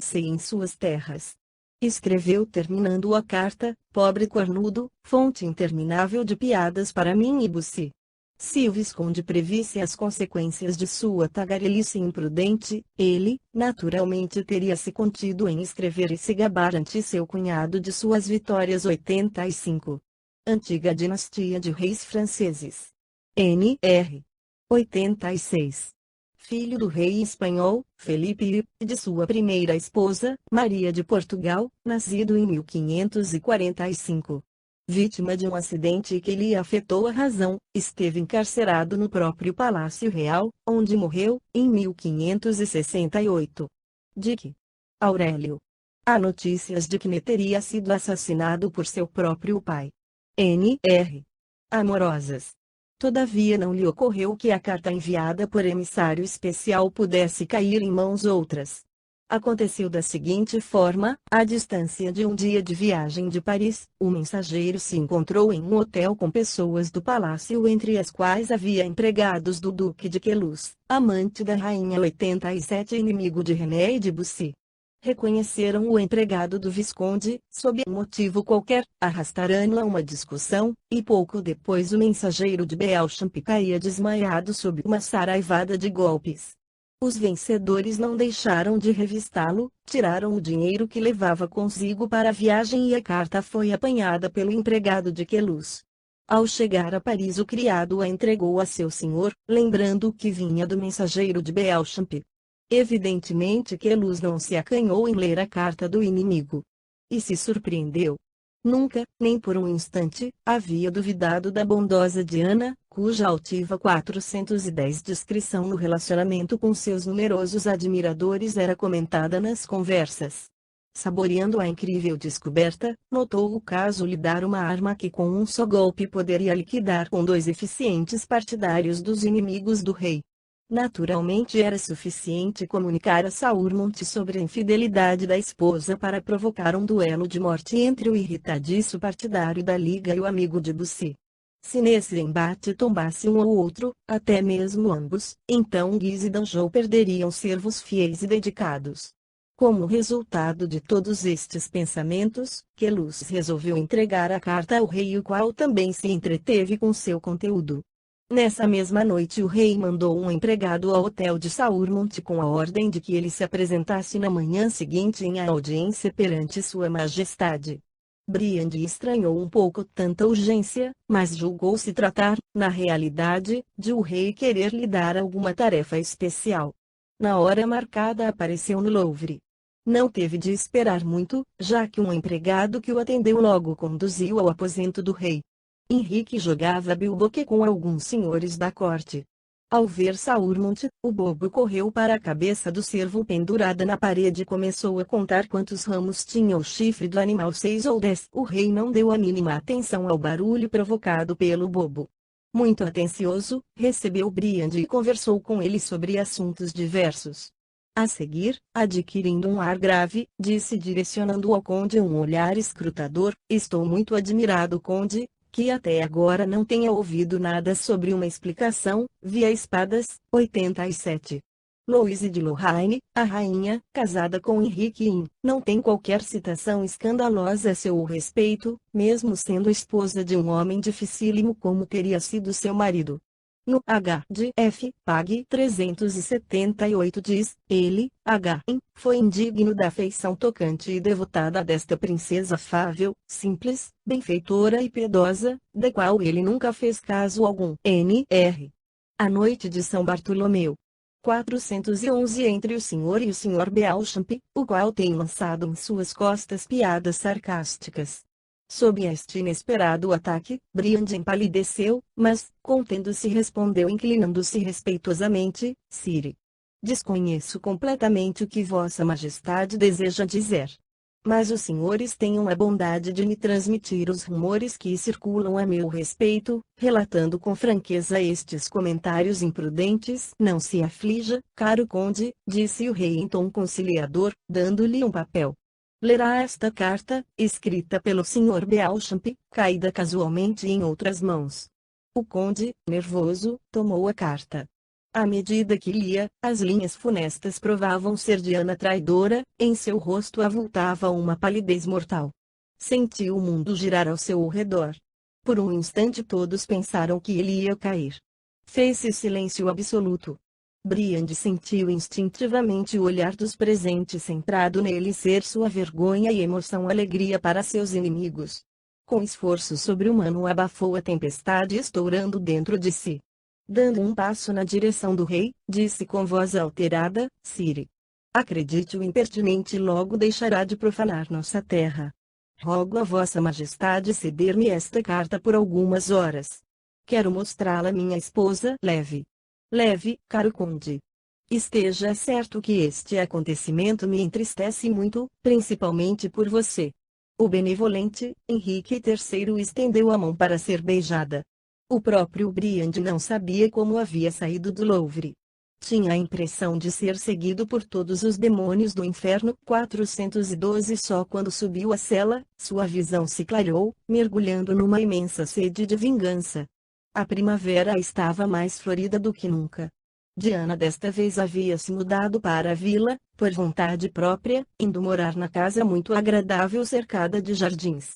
se em suas terras. Escreveu terminando a carta: pobre cornudo, fonte interminável de piadas para mim e Bussy. Se o Visconde previsse as consequências de sua tagarelice imprudente, ele, naturalmente teria se contido em escrever e se gabar ante seu cunhado de suas vitórias. 85. Antiga dinastia de reis franceses. N.R. 86. Filho do rei espanhol, Felipe e de sua primeira esposa, Maria de Portugal, nascido em 1545. Vítima de um acidente que lhe afetou a razão, esteve encarcerado no próprio Palácio Real, onde morreu, em 1568. Dick Aurélio. Há notícias de que teria sido assassinado por seu próprio pai. N.R. Amorosas. Todavia não lhe ocorreu que a carta enviada por emissário especial pudesse cair em mãos outras. Aconteceu da seguinte forma: à distância de um dia de viagem de Paris, o mensageiro se encontrou em um hotel com pessoas do palácio, entre as quais havia empregados do Duque de Queluz, amante da rainha. 87. Inimigo de René e de Bussy. Reconheceram o empregado do Visconde, sob motivo qualquer, arrastaram-no a uma discussão, e pouco depois o mensageiro de Beauchamp caía desmaiado sob uma saraivada de golpes. Os vencedores não deixaram de revistá-lo, tiraram o dinheiro que levava consigo para a viagem e a carta foi apanhada pelo empregado de Queluz. Ao chegar a Paris, o criado a entregou a seu senhor, lembrando que vinha do mensageiro de Beauchamp. Evidentemente Queluz não se acanhou em ler a carta do inimigo. E se surpreendeu. Nunca, nem por um instante, havia duvidado da bondosa Diana, cuja altiva 410 discrição no relacionamento com seus numerosos admiradores era comentada nas conversas. Saboreando a incrível descoberta, notou o caso lhe dar uma arma que com um só golpe poderia liquidar com dois eficientes partidários dos inimigos do rei. Naturalmente era suficiente comunicar a Saurmont sobre a infidelidade da esposa para provocar um duelo de morte entre o irritadiço partidário da Liga e o amigo de Bussy. Se nesse embate tombasse um ou outro, até mesmo ambos, então Guise e Danjou perderiam servos fiéis e dedicados. Como resultado de todos estes pensamentos, Queluz resolveu entregar a carta ao rei, o qual também se entreteve com seu conteúdo. Nessa mesma noite o rei mandou um empregado ao hotel de Saurmont com a ordem de que ele se apresentasse na manhã seguinte em audiência perante sua majestade. Briand estranhou um pouco tanta urgência, mas julgou se tratar, na realidade, de o rei querer lhe dar alguma tarefa especial. Na hora marcada apareceu no Louvre. Não teve de esperar muito, já que um empregado que o atendeu logo conduziu ao aposento do rei. Henrique jogava bilboquê com alguns senhores da corte. Ao ver Saurmont, o bobo correu para a cabeça do cervo pendurada na parede e começou a contar quantos ramos tinha o chifre do animal, 6 ou 10. O rei não deu a mínima atenção ao barulho provocado pelo bobo. Muito atencioso, recebeu Briand e conversou com ele sobre assuntos diversos. A seguir, adquirindo um ar grave, disse direcionando ao conde um olhar escrutador: estou muito admirado, conde, que até agora não tenha ouvido nada sobre uma explicação, via espadas. 87. Louise de Lorraine, a rainha, casada com Henrique I, não tem qualquer citação escandalosa a seu respeito, mesmo sendo esposa de um homem dificílimo como teria sido seu marido. No H. de F. Pag 378 diz, ele, H. foi indigno da afeição tocante e devotada desta princesa afável, simples, benfeitora e piedosa, da qual ele nunca fez caso algum. N.R. A noite de São Bartolomeu. 411 entre o senhor e o Sr. Beauchamp, o qual tem lançado em suas costas piadas sarcásticas. Sob este inesperado ataque, Briand empalideceu, mas, contendo-se, respondeu inclinando-se respeitosamente: Sire, desconheço completamente o que Vossa Majestade deseja dizer. Mas os senhores tenham a bondade de me transmitir os rumores que circulam a meu respeito, relatando com franqueza estes comentários imprudentes. Não se aflija, caro conde, disse o rei em tom conciliador, dando-lhe um papel. Lerá esta carta, escrita pelo Sr. Beauchamp, caída casualmente em outras mãos. O conde, nervoso, tomou a carta. À medida que lia, as linhas funestas provavam ser Diana traidora, em seu rosto avultava uma palidez mortal. Sentiu o mundo girar ao seu redor. Por um instante todos pensaram que ele ia cair. Fez-se silêncio absoluto. Briand sentiu instintivamente o olhar dos presentes centrado nele ser sua vergonha e emoção alegria para seus inimigos. Com esforço sobre-humano abafou a tempestade estourando dentro de si. Dando um passo na direção do rei, disse com voz alterada, Ciri. Acredite o impertinente logo deixará de profanar nossa terra. Rogo a vossa majestade ceder-me esta carta por algumas horas. Quero mostrá-la à minha esposa. Leve. Leve, caro conde. Esteja certo que este acontecimento me entristece muito, principalmente por você. O benevolente, Henrique III estendeu a mão para ser beijada. O próprio Briand não sabia como havia saído do Louvre. Tinha a impressão de ser seguido por todos os demônios do inferno. 412 Só quando subiu a cela, sua visão se clareou, mergulhando numa imensa sede de vingança. A primavera estava mais florida do que nunca. Diana desta vez havia se mudado para a vila, por vontade própria, indo morar na casa muito agradável cercada de jardins.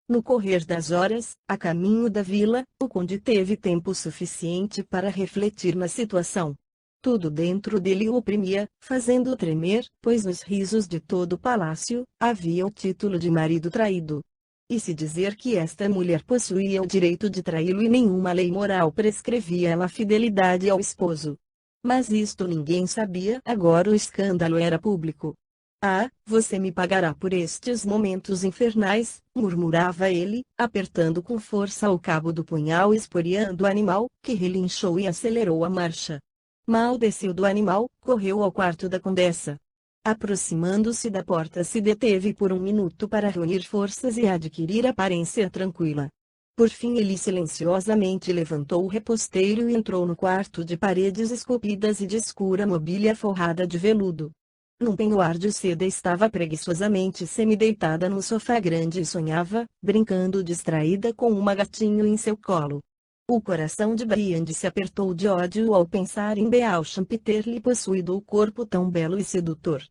No correr das horas, a caminho da vila, o conde teve tempo suficiente para refletir na situação. Tudo dentro dele o oprimia, fazendo-o tremer, pois nos risos de todo o palácio, havia o título de marido traído. E se dizer que esta mulher possuía o direito de traí-lo e nenhuma lei moral prescrevia ela fidelidade ao esposo. Mas isto ninguém sabia. Agora o escândalo era público. Ah, você me pagará por estes momentos infernais, murmurava ele, apertando com força o cabo do punhal e esporeando o animal, que relinchou e acelerou a marcha. Mal desceu do animal, correu ao quarto da condessa. Aproximando-se da porta se deteve por um minuto para reunir forças e adquirir aparência tranquila. Por fim ele silenciosamente levantou o reposteiro e entrou no quarto de paredes esculpidas e de escura mobília forrada de veludo. Num penhoar de seda estava preguiçosamente semideitada no sofá grande e sonhava, brincando distraída com uma gatinho em seu colo. O coração de Briand se apertou de ódio ao pensar em Beauchamp ter lhe possuído o corpo tão belo e sedutor.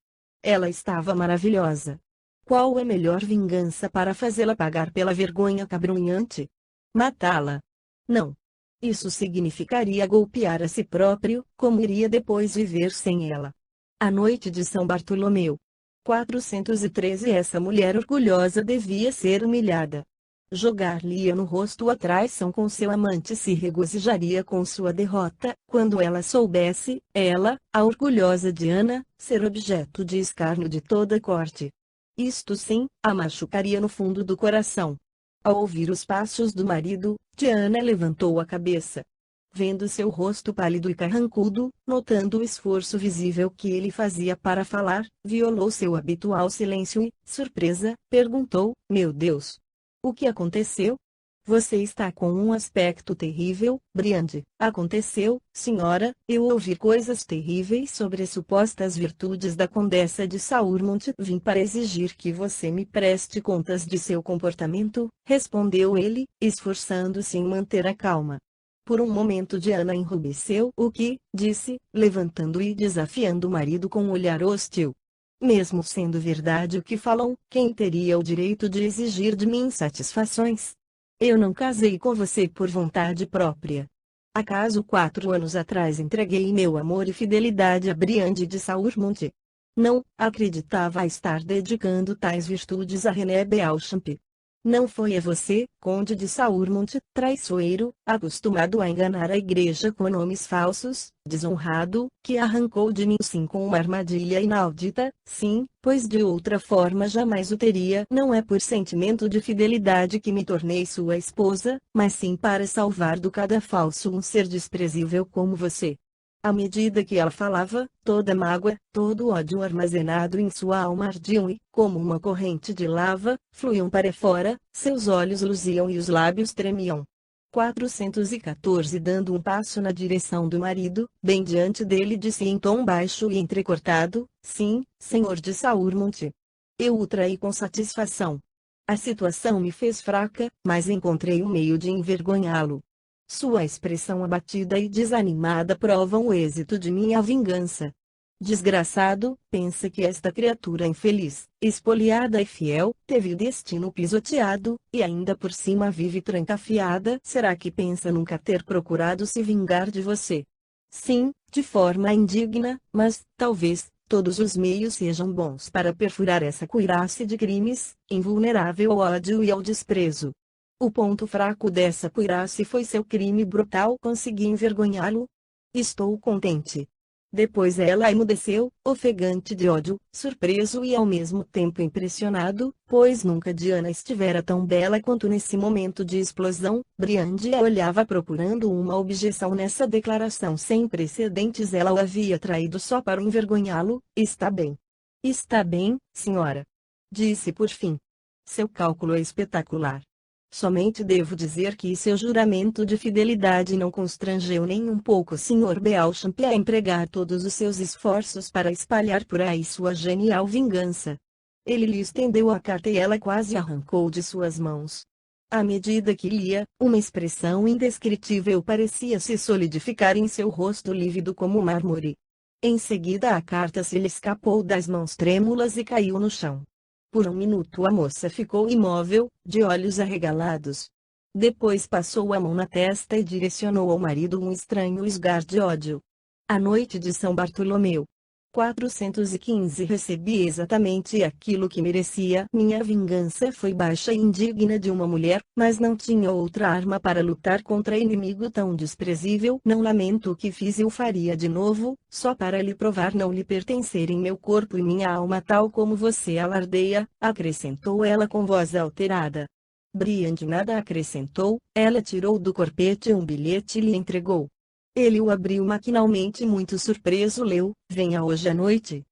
Ela estava maravilhosa. Qual a melhor vingança para fazê-la pagar pela vergonha cabrunhante? Matá-la. Não. Isso significaria golpear a si próprio, como iria depois viver sem ela. A noite de São Bartolomeu. 413 Essa mulher orgulhosa devia ser humilhada. Jogar-lhe no rosto a traição com seu amante se regozijaria com sua derrota, quando ela soubesse, ela, a orgulhosa Diana, ser objeto de escárnio de toda a corte. Isto sim, a machucaria no fundo do coração. Ao ouvir os passos do marido, Diana levantou a cabeça. Vendo seu rosto pálido e carrancudo, notando o esforço visível que ele fazia para falar, violou seu habitual silêncio e, surpresa, perguntou: Meu Deus! O que aconteceu? Você está com um aspecto terrível, Briand. Aconteceu, senhora, eu ouvi coisas terríveis sobre as supostas virtudes da Condessa de Saurmont. Vim para exigir que você me preste contas de seu comportamento, respondeu ele, esforçando-se em manter a calma. Por um momento Diana enrubesceu. O que? Disse, levantando e desafiando o marido com um olhar hostil. Mesmo sendo verdade o que falam, quem teria o direito de exigir de mim satisfações? Eu não casei com você por vontade própria. Acaso 4 anos atrás entreguei meu amor e fidelidade a Briand de Saurmont? Não, acreditava estar dedicando tais virtudes a René Beauchamp. Não foi a você, conde de Saurmont, traiçoeiro, acostumado a enganar a igreja com nomes falsos, desonrado, que arrancou de mim sim com uma armadilha inaudita, sim, pois de outra forma jamais o teria. Não é por sentimento de fidelidade que me tornei sua esposa, mas sim para salvar do cadafalso um ser desprezível como você. À medida que ela falava, toda mágoa, todo ódio armazenado em sua alma ardiam e, como uma corrente de lava, fluíam para fora, seus olhos luziam e os lábios tremiam. 414 Dando um passo na direção do marido, bem diante dele disse em tom baixo e entrecortado: Sim, senhor de Saurmont. Eu o traí com satisfação. A situação me fez fraca, mas encontrei um meio de envergonhá-lo. Sua expressão abatida e desanimada provam o êxito de minha vingança. Desgraçado, pensa que esta criatura infeliz, espoliada e fiel, teve o destino pisoteado, e ainda por cima vive trancafiada. Será que pensa nunca ter procurado se vingar de você? Sim, de forma indigna, mas, talvez, todos os meios sejam bons para perfurar essa cuirasse de crimes, invulnerável ao ódio e ao desprezo. O ponto fraco dessa cuirasse foi seu crime brutal. Consegui envergonhá-lo? Estou contente. Depois ela emudeceu, ofegante de ódio, surpreso e ao mesmo tempo impressionado, pois nunca Diana estivera tão bela quanto nesse momento de explosão. Briande a olhava procurando uma objeção nessa declaração sem precedentes. Ela o havia traído só para envergonhá-lo. Está bem, senhora. Disse por fim. Seu cálculo é espetacular. Somente devo dizer que seu juramento de fidelidade não constrangeu nem um pouco o Sr. Beauchamp a empregar todos os seus esforços para espalhar por aí sua genial vingança. Ele lhe estendeu a carta e ela quase arrancou de suas mãos. À medida que lia, uma expressão indescritível parecia se solidificar em seu rosto lívido como mármore. Em seguida a carta se lhe escapou das mãos trêmulas e caiu no chão. Por um minuto a moça ficou imóvel, de olhos arregalados. Depois passou a mão na testa e direcionou ao marido um estranho esgar de ódio. A noite de São Bartolomeu. 415 Recebi exatamente aquilo que merecia. Minha vingança foi baixa e indigna de uma mulher, mas não tinha outra arma para lutar contra inimigo tão desprezível. Não lamento o que fiz e o faria de novo, só para lhe provar não lhe pertencerem meu corpo e minha alma tal como você alardeia, acrescentou ela com voz alterada. Briande nada acrescentou, ela tirou do corpete um bilhete e lhe entregou. Ele o abriu maquinalmente, muito surpreso leu: venha hoje à noite.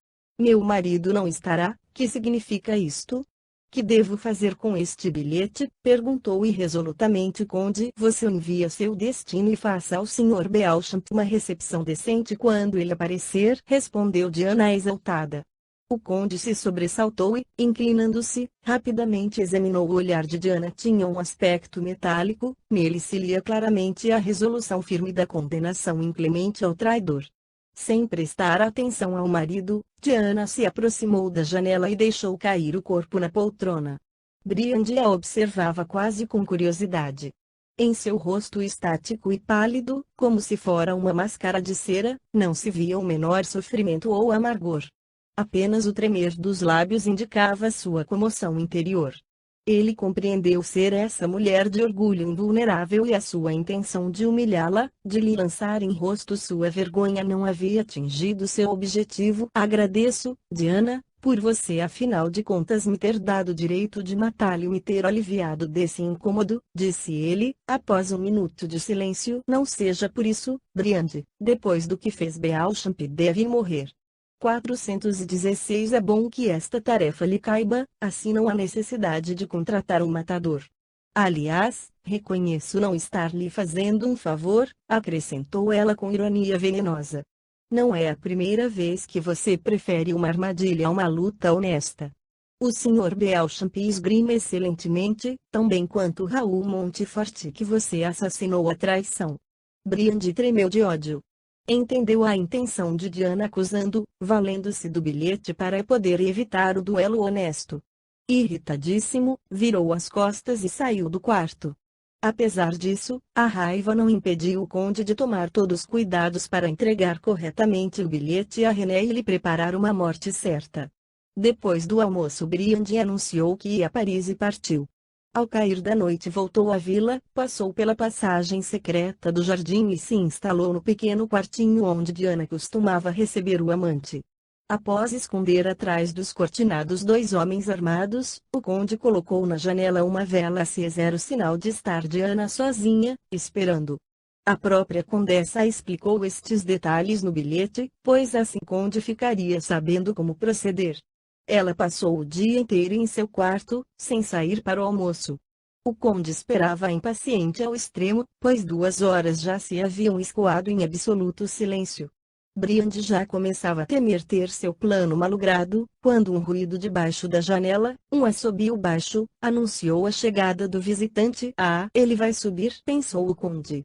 Meu marido não estará. Que significa isto? Que devo fazer com este bilhete? Perguntou irresolutamente o conde. Você envia seu destino e faça ao Sr. Beauchamp uma recepção decente quando ele aparecer, respondeu Diana exaltada. O conde se sobressaltou e, inclinando-se, rapidamente examinou o olhar de Diana. Tinha um aspecto metálico, nele se lia claramente a resolução firme da condenação inclemente ao traidor. Sem prestar atenção ao marido, Diana se aproximou da janela e deixou cair o corpo na poltrona. Briande a observava quase com curiosidade. Em seu rosto estático e pálido, como se fora uma máscara de cera, não se via o menor sofrimento ou amargor. Apenas o tremer dos lábios indicava sua comoção interior. Ele compreendeu ser essa mulher de orgulho invulnerável e a sua intenção de humilhá-la, de lhe lançar em rosto sua vergonha não havia atingido seu objetivo. Agradeço, Diana, por você afinal de contas me ter dado o direito de matá-lo e me ter aliviado desse incômodo, disse ele, após um minuto de silêncio. Não seja por isso, Briande, depois do que fez Beauchamp deve morrer. 416 É bom que esta tarefa lhe caiba, assim não há necessidade de contratar um matador. Aliás, reconheço não estar lhe fazendo um favor, acrescentou ela com ironia venenosa. Não é a primeira vez que você prefere uma armadilha a uma luta honesta. O Sr. Beauchamp esgrime excelentemente, tão bem quanto Raul Montefort, que você assassinou à traição. Briande tremeu de ódio. Entendeu a intenção de Diana acusando, valendo-se do bilhete para poder evitar o duelo honesto. Irritadíssimo, virou as costas e saiu do quarto. Apesar disso, a raiva não impediu o conde de tomar todos os cuidados para entregar corretamente o bilhete a René e lhe preparar uma morte certa. Depois do almoço, Briande anunciou que ia a Paris e partiu. Ao cair da noite voltou à vila, passou pela passagem secreta do jardim e se instalou no pequeno quartinho onde Diana costumava receber o amante. Após esconder atrás dos cortinados 2 homens armados, o conde colocou na janela uma vela acesa, era o sinal de estar Diana sozinha, esperando. A própria condessa explicou estes detalhes no bilhete, pois assim o conde ficaria sabendo como proceder. Ela passou o dia inteiro em seu quarto, sem sair para o almoço. O conde esperava impaciente ao extremo, pois 2 horas já se haviam escoado em absoluto silêncio. Briande já começava a temer ter seu plano malogrado, quando um ruído debaixo da janela, um assobio baixo, anunciou a chegada do visitante. Ah, ele vai subir, pensou o conde.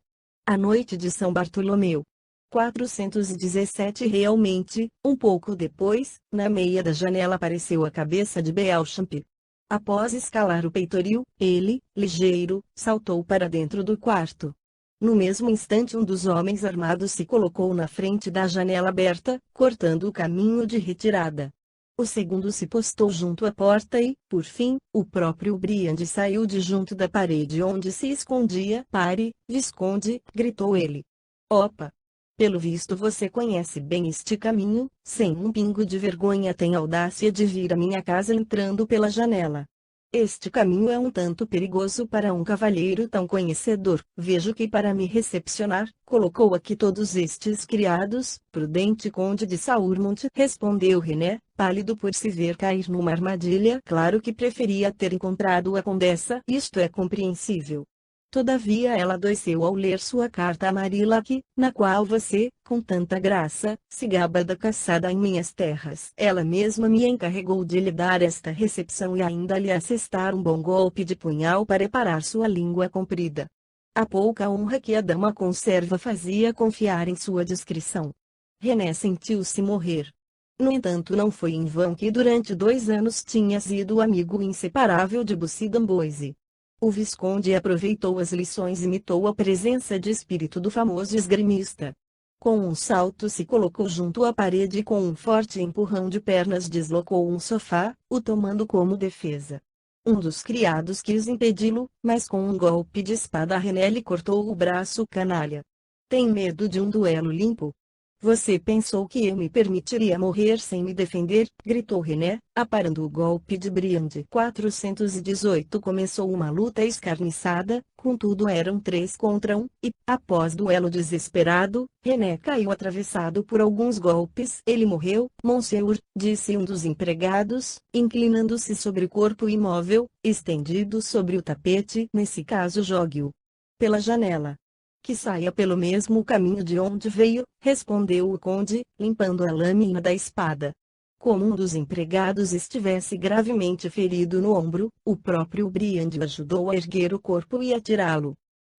A noite de São Bartolomeu. 417. Realmente, um pouco depois, na meia da janela apareceu a cabeça de Beauchamp. Após escalar o peitoril, ele, ligeiro, saltou para dentro do quarto. No mesmo instante um dos homens armados se colocou na frente da janela aberta, cortando o caminho de retirada. O segundo se postou junto à porta e, por fim, o próprio Briand saiu de junto da parede onde se escondia. Pare, Visconde, gritou ele. Opa! Pelo visto você conhece bem este caminho, sem um pingo de vergonha tem audácia de vir à minha casa entrando pela janela. Este caminho é um tanto perigoso para um cavalheiro tão conhecedor. Vejo que para me recepcionar, colocou aqui todos estes criados. Prudente conde de Saurmont, respondeu René, pálido por se ver cair numa armadilha. Claro que preferia ter encontrado a condessa. Isto é compreensível. Todavia ela adoeceu ao ler sua carta a Marillac, na qual você, com tanta graça, se gaba da caçada em minhas terras. Ela mesma me encarregou de lhe dar esta recepção e ainda lhe assestar um bom golpe de punhal para reparar sua língua comprida. A pouca honra que a dama conserva fazia confiar em sua discrição. René sentiu-se morrer. No entanto, não foi em vão que durante 2 anos tinha sido amigo inseparável de Bussy d'Amboise. O Visconde aproveitou as lições e imitou a presença de espírito do famoso esgrimista. Com um salto se colocou junto à parede e com um forte empurrão de pernas deslocou um sofá, o tomando como defesa. Um dos criados quis impedi-lo, mas com um golpe de espada René lhe cortou o braço. Canalha! Tem medo de um duelo limpo? Você pensou que eu me permitiria morrer sem me defender? Gritou René, aparando o golpe de Briand. 418. Começou uma luta escarniçada, contudo eram 3 contra 1, e, após duelo desesperado, René caiu atravessado por alguns golpes. Ele morreu, Monsieur, disse um dos empregados, inclinando-se sobre o corpo imóvel, estendido sobre o tapete. Nesse caso jogue-o pela janela. Que saia pelo mesmo caminho de onde veio, respondeu o conde, limpando a lâmina da espada. Como um dos empregados estivesse gravemente ferido no ombro, o próprio Briand ajudou a erguer o corpo e a tirá-lo.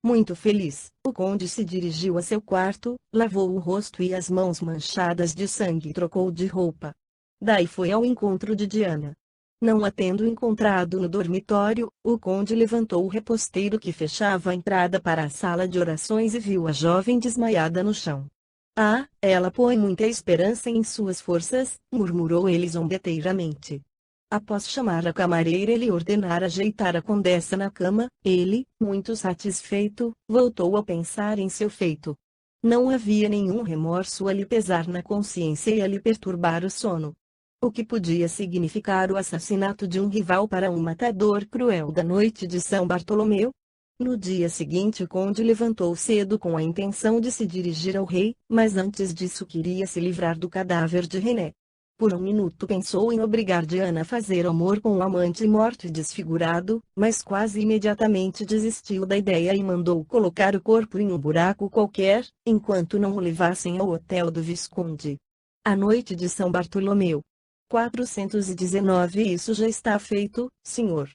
Muito feliz, o conde se dirigiu a seu quarto, lavou o rosto e as mãos manchadas de sangue e trocou de roupa. Daí foi ao encontro de Diana. Não a tendo encontrado no dormitório, o conde levantou o reposteiro que fechava a entrada para a sala de orações e viu a jovem desmaiada no chão. Ah, ela põe muita esperança em suas forças, murmurou ele zombeteiramente. Após chamar a camareira e lhe ordenar ajeitar a condessa na cama, ele, muito satisfeito, voltou a pensar em seu feito. Não havia nenhum remorso a lhe pesar na consciência e a lhe perturbar o sono. O que podia significar o assassinato de um rival para um matador cruel da noite de São Bartolomeu? No dia seguinte o conde levantou cedo com a intenção de se dirigir ao rei, mas antes disso queria se livrar do cadáver de René. Por um minuto pensou em obrigar Diana a fazer amor com o amante morto e desfigurado, mas quase imediatamente desistiu da ideia e mandou colocar o corpo em um buraco qualquer, enquanto não o levassem ao hotel do Visconde. A noite de São Bartolomeu. 419. Isso já está feito, senhor.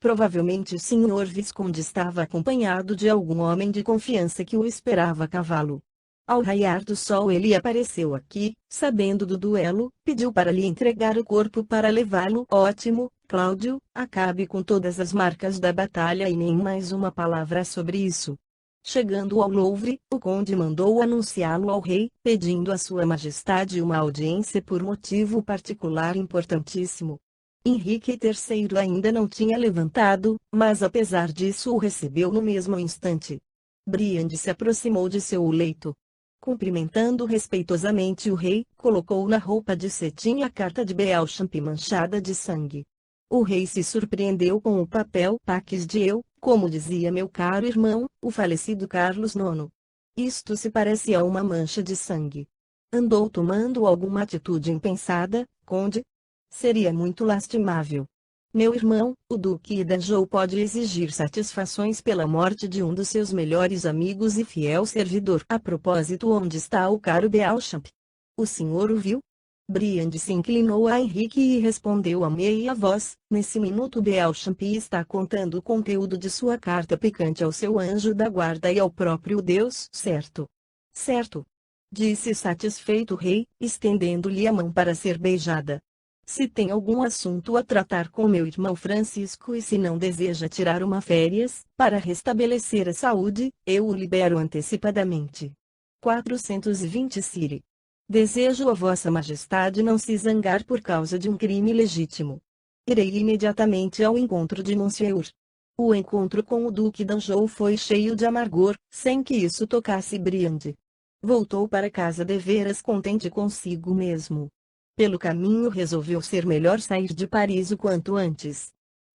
Provavelmente o senhor Visconde estava acompanhado de algum homem de confiança que o esperava a cavalo. Ao raiar do sol ele apareceu aqui, sabendo do duelo, pediu para lhe entregar o corpo para levá-lo. Ótimo, Cláudio, acabe com todas as marcas da batalha e nem mais uma palavra sobre isso. Chegando ao Louvre, o conde mandou anunciá-lo ao rei, pedindo a sua majestade uma audiência por motivo particular importantíssimo. Henrique III ainda não tinha levantado, mas apesar disso o recebeu no mesmo instante. Briand se aproximou de seu leito. Cumprimentando respeitosamente o rei, colocou na roupa de cetim a carta de Beauchamp manchada de sangue. O rei se surpreendeu com o papel Pax de eu, como dizia meu caro irmão, o falecido Carlos IX. Isto se parece a uma mancha de sangue. Andou tomando alguma atitude impensada, conde? Seria muito lastimável. Meu irmão, o Duque d'Anjou pode exigir satisfações pela morte de um dos seus melhores amigos e fiel servidor. A propósito, onde está o caro Beauchamp? O senhor o viu? Briand se inclinou a Henrique e respondeu a meia voz: nesse minuto Beauchamp está contando o conteúdo de sua carta picante ao seu anjo da guarda e ao próprio Deus. Certo. Certo. Disse satisfeito o rei, estendendo-lhe a mão para ser beijada. Se tem algum assunto a tratar com meu irmão Francisco e se não deseja tirar uma férias, para restabelecer a saúde, eu o libero antecipadamente. 420 Siri. Desejo a vossa majestade não se zangar por causa de um crime legítimo. Irei imediatamente ao encontro de Monsieur. O encontro com o Duque d'Anjou foi cheio de amargor, sem que isso tocasse Briand. Voltou para casa deveras contente consigo mesmo. Pelo caminho resolveu ser melhor sair de Paris o quanto antes.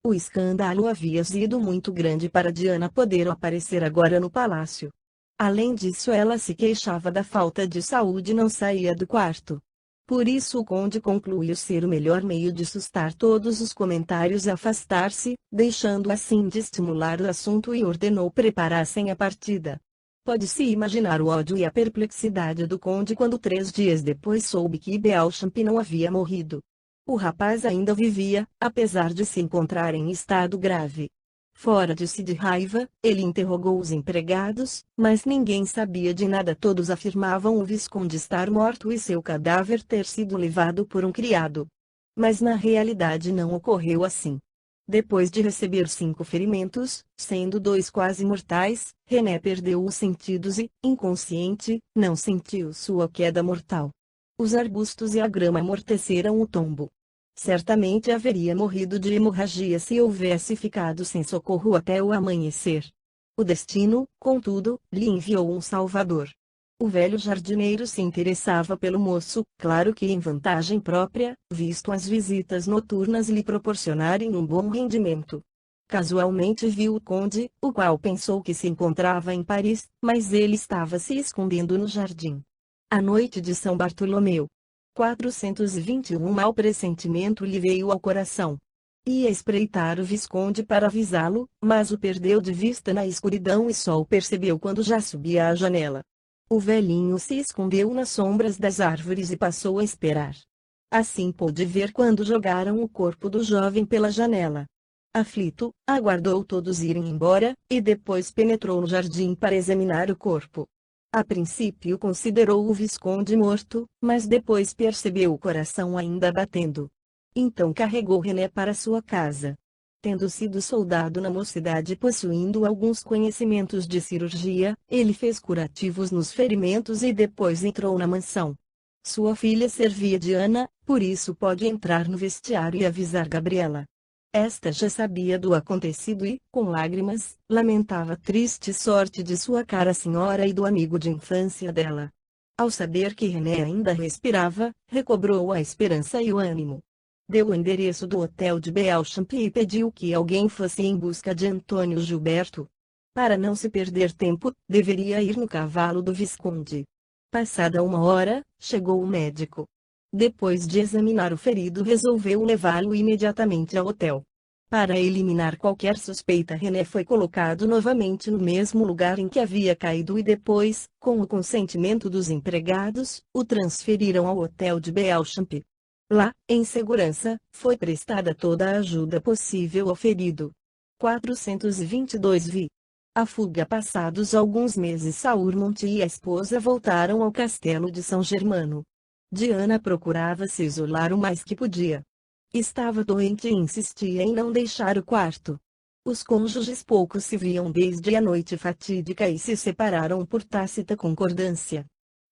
O escândalo havia sido muito grande para Diana poder aparecer agora no palácio. Além disso, ela se queixava da falta de saúde e não saía do quarto. Por isso o conde concluiu ser o melhor meio de sustar todos os comentários e afastar-se, deixando assim de estimular o assunto, e ordenou preparassem a partida. Pode-se imaginar o ódio e a perplexidade do conde quando 3 dias depois soube que Beauchamp não havia morrido. O rapaz ainda vivia, apesar de se encontrar em estado grave. Fora de si de raiva, ele interrogou os empregados, mas ninguém sabia de nada. Todos afirmavam o visconde estar morto e seu cadáver ter sido levado por um criado. Mas na realidade não ocorreu assim. Depois de receber 5 ferimentos, sendo 2 quase mortais, René perdeu os sentidos e, inconsciente, não sentiu sua queda mortal. Os arbustos e a grama amorteceram o tombo. Certamente haveria morrido de hemorragia se houvesse ficado sem socorro até o amanhecer. O destino, contudo, lhe enviou um salvador. O velho jardineiro se interessava pelo moço, claro que em vantagem própria, visto as visitas noturnas lhe proporcionarem um bom rendimento. Casualmente viu o conde, o qual pensou que se encontrava em Paris, mas ele estava se escondendo no jardim. A noite de São Bartolomeu. 421 Mau pressentimento lhe veio ao coração. Ia espreitar o visconde para avisá-lo, mas o perdeu de vista na escuridão e só o percebeu quando já subia à janela. O velhinho se escondeu nas sombras das árvores e passou a esperar. Assim pôde ver quando jogaram o corpo do jovem pela janela. Aflito, aguardou todos irem embora, e depois penetrou no jardim para examinar o corpo. A princípio considerou o visconde morto, mas depois percebeu o coração ainda batendo. Então carregou René para sua casa. Tendo sido soldado na mocidade e possuindo alguns conhecimentos de cirurgia, ele fez curativos nos ferimentos e depois entrou na mansão. Sua filha servia Diana, por isso pôde entrar no vestiário e avisar Gabriela. Esta já sabia do acontecido e, com lágrimas, lamentava a triste sorte de sua cara senhora e do amigo de infância dela. Ao saber que René ainda respirava, recobrou a esperança e o ânimo. Deu o endereço do hotel de Beauchamp e pediu que alguém fosse em busca de Antônio Gilberto. Para não se perder tempo, deveria ir no cavalo do visconde. Passada 1 hora, chegou o médico. Depois de examinar o ferido, resolveu levá-lo imediatamente ao hotel. Para eliminar qualquer suspeita, René foi colocado novamente no mesmo lugar em que havia caído e depois, com o consentimento dos empregados, o transferiram ao hotel de Beauchamp. Lá, em segurança, foi prestada toda a ajuda possível ao ferido. 422 Vi. A fuga. Passados alguns meses, Saurmont e a esposa voltaram ao castelo de São Germano. Diana procurava se isolar o mais que podia. Estava doente e insistia em não deixar o quarto. Os cônjuges pouco se viam desde a noite fatídica e se separaram por tácita concordância.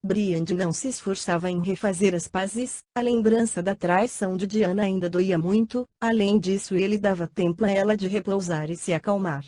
Briand não se esforçava em refazer as pazes, a lembrança da traição de Diana ainda doía muito, além disso ele dava tempo a ela de repousar e se acalmar.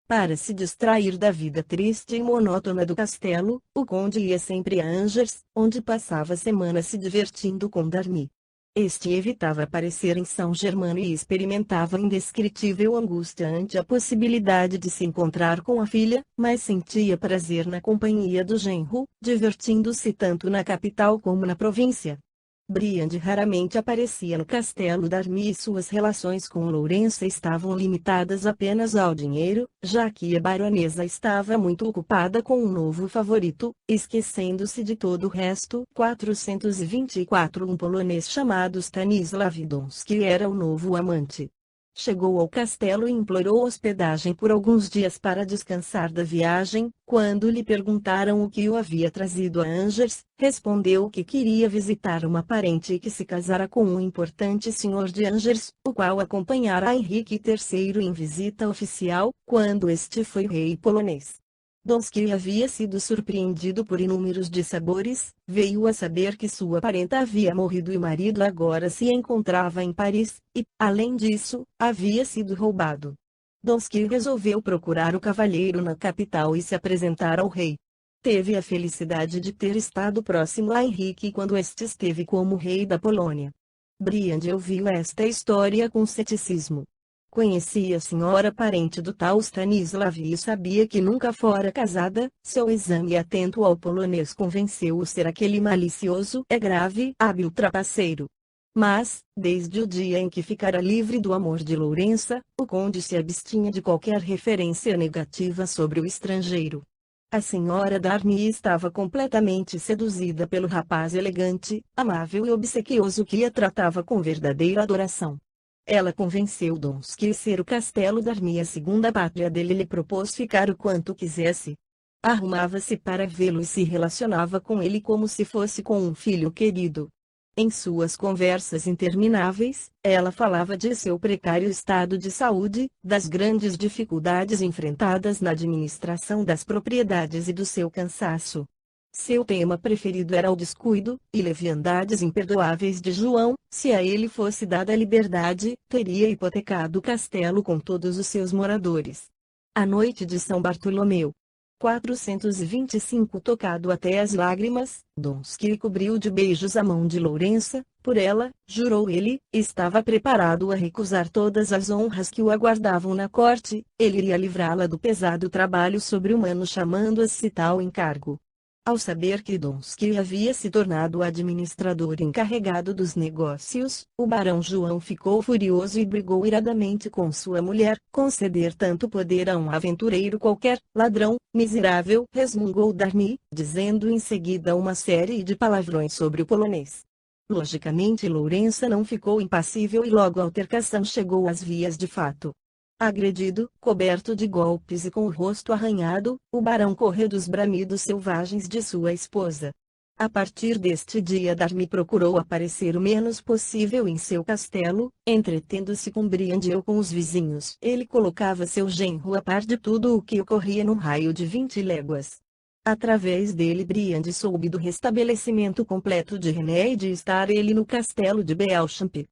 Para se distrair da vida triste e monótona do castelo, o conde ia sempre a Angers, onde passava semanas se divertindo com Darmy. Este evitava aparecer em São Germano e experimentava indescritível angústia ante a possibilidade de se encontrar com a filha, mas sentia prazer na companhia do genro, divertindo-se tanto na capital como na província. Briand raramente aparecia no castelo Darmy e suas relações com Lourença estavam limitadas apenas ao dinheiro, já que a baronesa estava muito ocupada com um novo favorito, esquecendo-se de todo o resto. 424 Um polonês chamado Stanisław Donski era o novo amante. Chegou ao castelo e implorou hospedagem por alguns dias para descansar da viagem. Quando lhe perguntaram o que o havia trazido a Angers, respondeu que queria visitar uma parente que se casara com um importante senhor de Angers, o qual acompanhara Henrique III em visita oficial, quando este foi rei polonês. Donski havia sido surpreendido por inúmeros dissabores, veio a saber que sua parenta havia morrido e o marido agora se encontrava em Paris, e, além disso, havia sido roubado. Donski resolveu procurar o cavalheiro na capital e se apresentar ao rei. Teve a felicidade de ter estado próximo a Henrique quando este esteve como rei da Polônia. Briand ouviu esta história com ceticismo. Conhecia a senhora parente do tal Stanisław e sabia que nunca fora casada. Seu exame atento ao polonês convenceu-o ser aquele malicioso, grave, hábil trapaceiro. Mas, desde o dia em que ficara livre do amor de Lourença, o conde se abstinha de qualquer referência negativa sobre o estrangeiro. A senhora Darmy estava completamente seduzida pelo rapaz elegante, amável e obsequioso que a tratava com verdadeira adoração. Ela convenceu Donski que ser o castelo Darmy a segunda pátria dele, lhe propôs ficar o quanto quisesse. Arrumava-se para vê-lo e se relacionava com ele como se fosse com um filho querido. Em suas conversas intermináveis, ela falava de seu precário estado de saúde, das grandes dificuldades enfrentadas na administração das propriedades e do seu cansaço. Seu tema preferido era o descuido e leviandades imperdoáveis de João. Se a ele fosse dada a liberdade, teria hipotecado o castelo com todos os seus moradores. A noite de São Bartolomeu. 425 Tocado até as lágrimas, Donski cobriu de beijos a mão de Lourença. Por ela, jurou ele, estava preparado a recusar todas as honras que o aguardavam na corte. Ele iria livrá-la do pesado trabalho sobre-humano chamando-se tal encargo. Ao saber que Donski havia se tornado o administrador encarregado dos negócios, o barão João ficou furioso e brigou iradamente com sua mulher. Conceder tanto poder a um aventureiro qualquer, ladrão, miserável, resmungou Darmy, dizendo em seguida uma série de palavrões sobre o polonês. Logicamente Lourença não ficou impassível e logo a altercação chegou às vias de fato. Agredido, coberto de golpes e com o rosto arranhado, o barão correu dos bramidos selvagens de sua esposa. A partir deste dia Darmy procurou aparecer o menos possível em seu castelo, entretendo-se com Briand ou com os vizinhos. Ele colocava seu genro a par de tudo o que ocorria num raio de 20 léguas. Através dele Briand soube do restabelecimento completo de René e de estar ele no castelo de Beauchamp.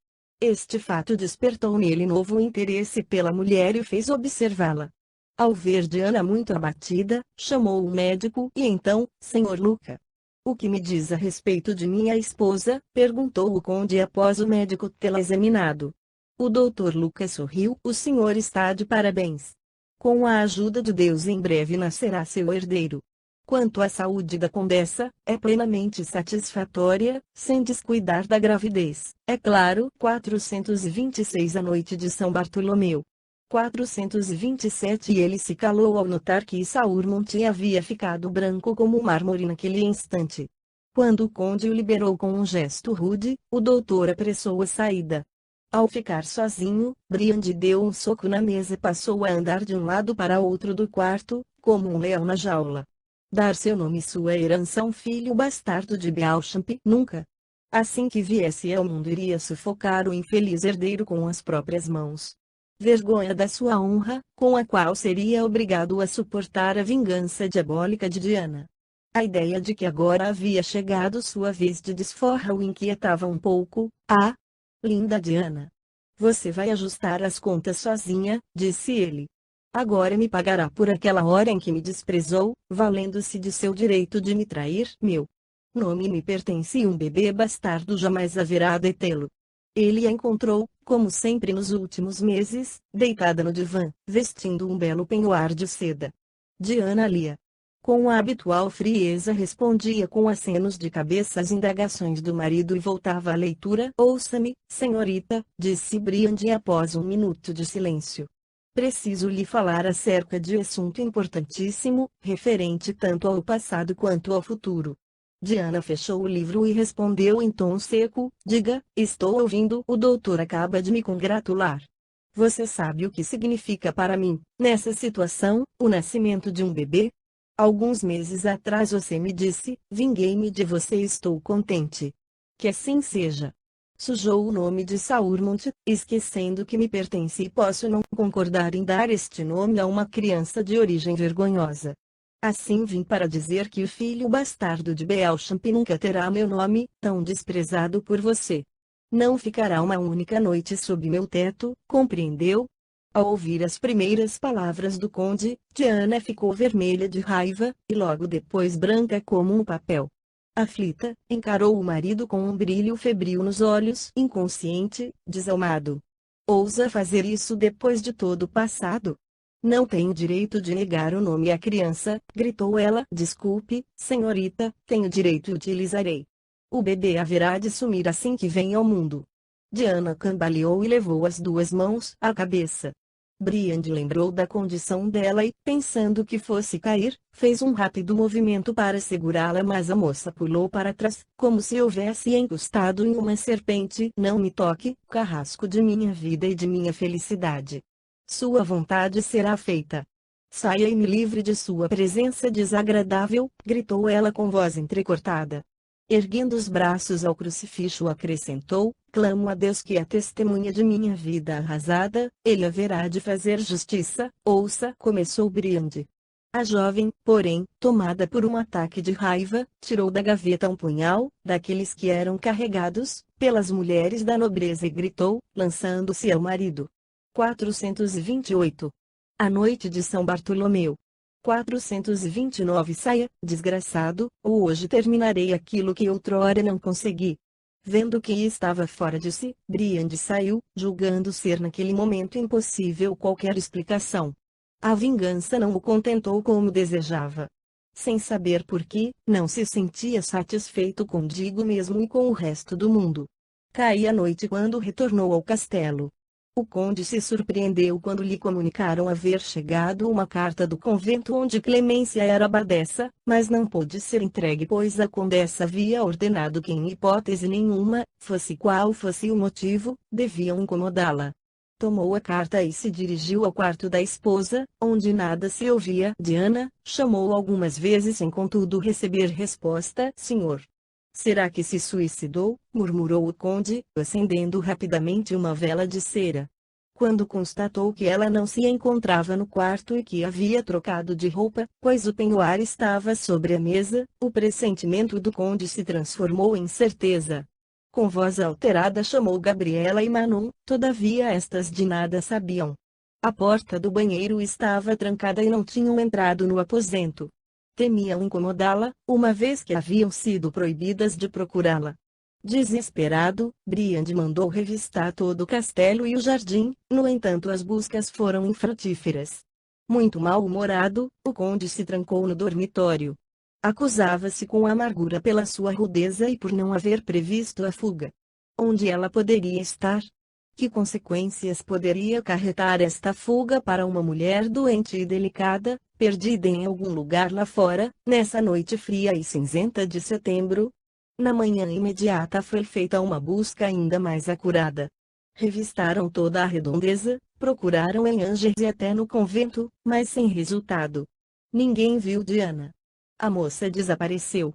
Este fato despertou nele novo interesse pela mulher e fez observá-la. Ao ver Diana muito abatida, chamou o médico e então, Sr. Luca. O que me diz a respeito de minha esposa? Perguntou o conde após o médico tê-la examinado. O Dr. Luca sorriu. O senhor está de parabéns. Com a ajuda de Deus em breve nascerá seu herdeiro. Quanto à saúde da condessa, é plenamente satisfatória, sem descuidar da gravidez, é claro. 426 A noite de São Bartolomeu. 427 E ele se calou ao notar que Saur Monte havia ficado branco como mármore naquele instante. Quando o conde o liberou com um gesto rude, o doutor apressou a saída. Ao ficar sozinho, Briand deu um soco na mesa e passou a andar de um lado para outro do quarto, como um leão na jaula. Dar seu nome e sua herança a um filho bastardo de Beauchamp? Nunca. Assim que viesse ao mundo iria sufocar o infeliz herdeiro com as próprias mãos. Vergonha da sua honra, com a qual seria obrigado a suportar a vingança diabólica de Diana. A ideia de que agora havia chegado sua vez de desforra o inquietava um pouco. Ah, linda Diana! Você vai ajustar as contas sozinha, disse ele. Agora me pagará por aquela hora em que me desprezou, valendo-se de seu direito de me trair. Meu nome me pertence e um bebê bastardo jamais haverá de tê-lo. Ele a encontrou, como sempre nos últimos meses, deitada no divã, vestindo um belo penhoar de seda. Diana lia. Com a habitual frieza respondia com acenos de cabeça às indagações do marido e voltava à leitura. Ouça-me, senhorita, disse Briande após um minuto de silêncio. Preciso lhe falar acerca de assunto importantíssimo, referente tanto ao passado quanto ao futuro. Diana fechou o livro e respondeu em tom seco: diga, estou ouvindo. O doutor acaba de me congratular. Você sabe o que significa para mim, nessa situação, o nascimento de um bebê? Alguns meses atrás você me disse: vinguei-me de você e estou contente. Que assim seja. Sujou o nome de Saurmont, esquecendo que me pertence e posso não concordar em dar este nome a uma criança de origem vergonhosa. Assim vim para dizer que o filho bastardo de Beauchamp nunca terá meu nome, tão desprezado por você. Não ficará uma única noite sob meu teto, compreendeu? Ao ouvir as primeiras palavras do conde, Diana ficou vermelha de raiva, e logo depois branca como um papel. Aflita, encarou o marido com um brilho febril nos olhos. Inconsciente, desalmado. Ousa fazer isso depois de todo o passado? Não tenho direito de negar o nome à criança, gritou ela. Desculpe, senhorita, tenho direito e utilizarei. O bebê haverá de sumir assim que vem ao mundo. Diana cambaleou e levou as duas mãos à cabeça. Briand lembrou da condição dela e, pensando que fosse cair, fez um rápido movimento para segurá-la, mas a moça pulou para trás, como se houvesse encostado em uma serpente. Não me toque, carrasco de minha vida e de minha felicidade. Sua vontade será feita. Saia e me livre de sua presença desagradável, gritou ela com voz entrecortada. Erguendo os braços ao crucifixo acrescentou: clamo a Deus que é testemunha de minha vida arrasada, ele haverá de fazer justiça. Ouça, começou Briand. A jovem, porém, tomada por um ataque de raiva, tirou da gaveta um punhal, daqueles que eram carregados pelas mulheres da nobreza e gritou, lançando-se ao marido. 428. A noite de São Bartolomeu. 429 Saia, desgraçado, ou hoje terminarei aquilo que outrora não consegui. Vendo que estava fora de si, Briand saiu, julgando ser naquele momento impossível qualquer explicação. A vingança não o contentou como desejava. Sem saber por que, não se sentia satisfeito consigo mesmo e com o resto do mundo. Caía a noite quando retornou ao castelo. O conde se surpreendeu quando lhe comunicaram haver chegado uma carta do convento onde Clemência era abadesa, mas não pôde ser entregue pois a condessa havia ordenado que em hipótese nenhuma, fosse qual fosse o motivo, deviam incomodá-la. Tomou a carta e se dirigiu ao quarto da esposa, onde nada se ouvia. Diana chamou algumas vezes sem contudo receber resposta. Senhor. Será que se suicidou? Murmurou o conde, acendendo rapidamente uma vela de cera. Quando constatou que ela não se encontrava no quarto e que havia trocado de roupa, pois o penhoar estava sobre a mesa, o pressentimento do conde se transformou em certeza. Com voz alterada chamou Gabriela e Manon, todavia estas de nada sabiam. A porta do banheiro estava trancada e não tinham entrado no aposento. Temiam incomodá-la, uma vez que haviam sido proibidas de procurá-la. Desesperado, Briand mandou revistar todo o castelo e o jardim, no entanto as buscas foram infrutíferas. Muito mal-humorado, o conde se trancou no dormitório. Acusava-se com amargura pela sua rudeza e por não haver previsto a fuga. Onde ela poderia estar? Que consequências poderia acarretar esta fuga para uma mulher doente e delicada, perdida em algum lugar lá fora, nessa noite fria e cinzenta de setembro? Na manhã imediata foi feita uma busca ainda mais acurada. Revistaram toda a redondeza, procuraram em Angers e até no convento, mas sem resultado. Ninguém viu Diana. A moça desapareceu.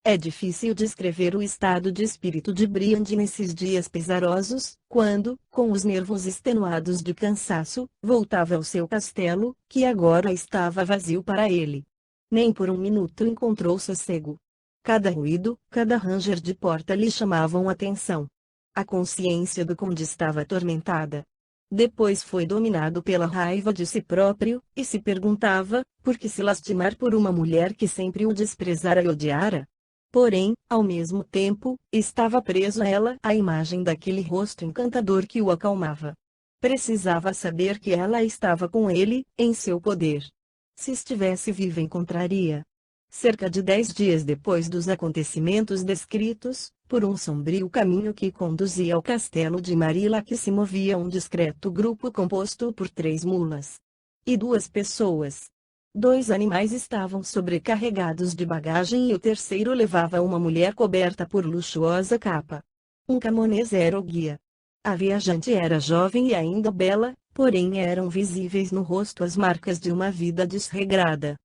É difícil descrever o estado de espírito de Briand nesses dias pesarosos, quando, com os nervos extenuados de cansaço, voltava ao seu castelo, que agora estava vazio para ele. Nem por um minuto encontrou sossego. Cada ruído, cada ranger de porta lhe chamavam atenção. A consciência do conde estava atormentada. Depois foi dominado pela raiva de si próprio, e se perguntava, por que se lastimar por uma mulher que sempre o desprezara e odiara? Porém, ao mesmo tempo, estava preso a ela a imagem daquele rosto encantador que o acalmava. Precisava saber que ela estava com ele, em seu poder. Se estivesse viva encontraria cerca de 10 dias depois dos acontecimentos descritos, por um sombrio caminho que conduzia ao castelo de Marillac se movia um discreto grupo composto por 3 mulas e 2 pessoas. 2 animais estavam sobrecarregados de bagagem e o terceiro levava uma mulher coberta por luxuosa capa. Um camponês era o guia. A viajante era jovem e ainda bela, porém eram visíveis no rosto as marcas de uma vida desregrada.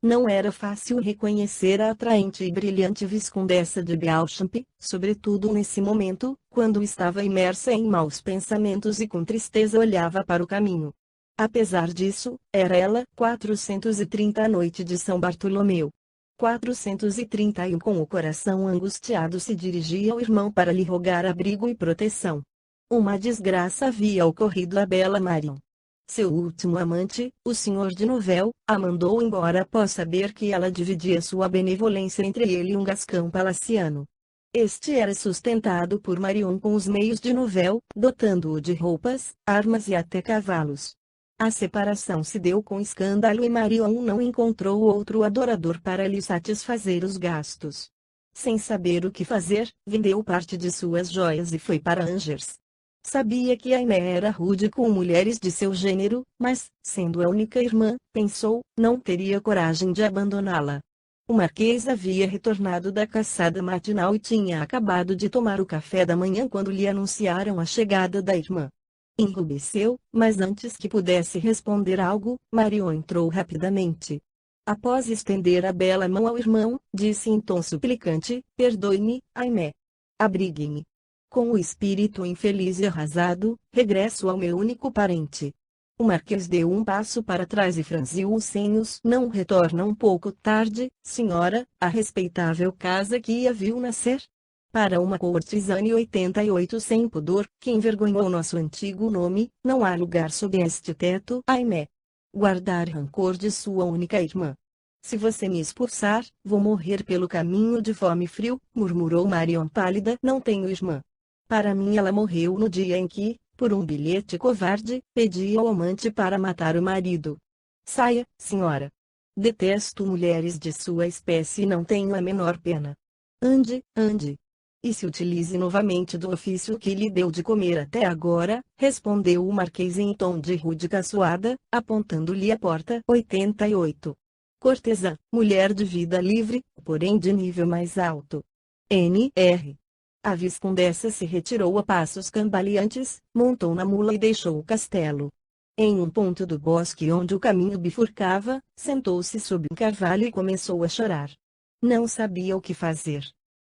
Não era fácil reconhecer a atraente e brilhante Viscondessa de Beauchamp, sobretudo nesse momento, quando estava imersa em maus pensamentos e com tristeza olhava para o caminho. Apesar disso, era ela. 430 A noite de São Bartolomeu. 431 Com o coração angustiado se dirigia ao irmão para lhe rogar abrigo e proteção. Uma desgraça havia ocorrido a bela Marion. Seu último amante, o Sr. de Novel, a mandou embora após saber que ela dividia sua benevolência entre ele e um gascão palaciano. Este era sustentado por Marion com os meios de Novel, dotando-o de roupas, armas e até cavalos. A separação se deu com escândalo e Marion não encontrou outro adorador para lhe satisfazer os gastos. Sem saber o que fazer, vendeu parte de suas joias e foi para Angers. Sabia que Aimée era rude com mulheres de seu gênero, mas, sendo a única irmã, pensou, não teria coragem de abandoná-la. O marquês havia retornado da caçada matinal e tinha acabado de tomar o café da manhã quando lhe anunciaram a chegada da irmã. Enrubesceu, mas antes que pudesse responder algo, Marion entrou rapidamente. Após estender a bela mão ao irmão, disse em tom suplicante: "Perdoe-me, Aimée. Abrigue-me. Com o espírito infeliz e arrasado, regresso ao meu único parente." O marquês deu um passo para trás e franziu os senhos. "Não retorna um pouco tarde, senhora, a respeitável casa que a viu nascer? Para uma courtisane 88 sem pudor, que envergonhou nosso antigo nome, não há lugar sob este teto, Aimée. Guardar rancor de sua única irmã. Se você me expulsar, vou morrer pelo caminho de fome e frio", murmurou Marion pálida. "Não tenho irmã. Para mim ela morreu no dia em que, por um bilhete covarde, pedi ao amante para matar o marido. Saia, senhora. Detesto mulheres de sua espécie e não tenho a menor pena. Ande, ande. E se utilize novamente do ofício que lhe deu de comer até agora", respondeu o marquês em tom de rude caçoada, apontando-lhe a porta. 88. Cortesã, mulher de vida livre, porém de nível mais alto. N.R. A Viscondessa se retirou a passos cambaleantes, montou na mula e deixou o castelo. Em um ponto do bosque onde o caminho bifurcava, sentou-se sob um carvalho e começou a chorar. Não sabia o que fazer.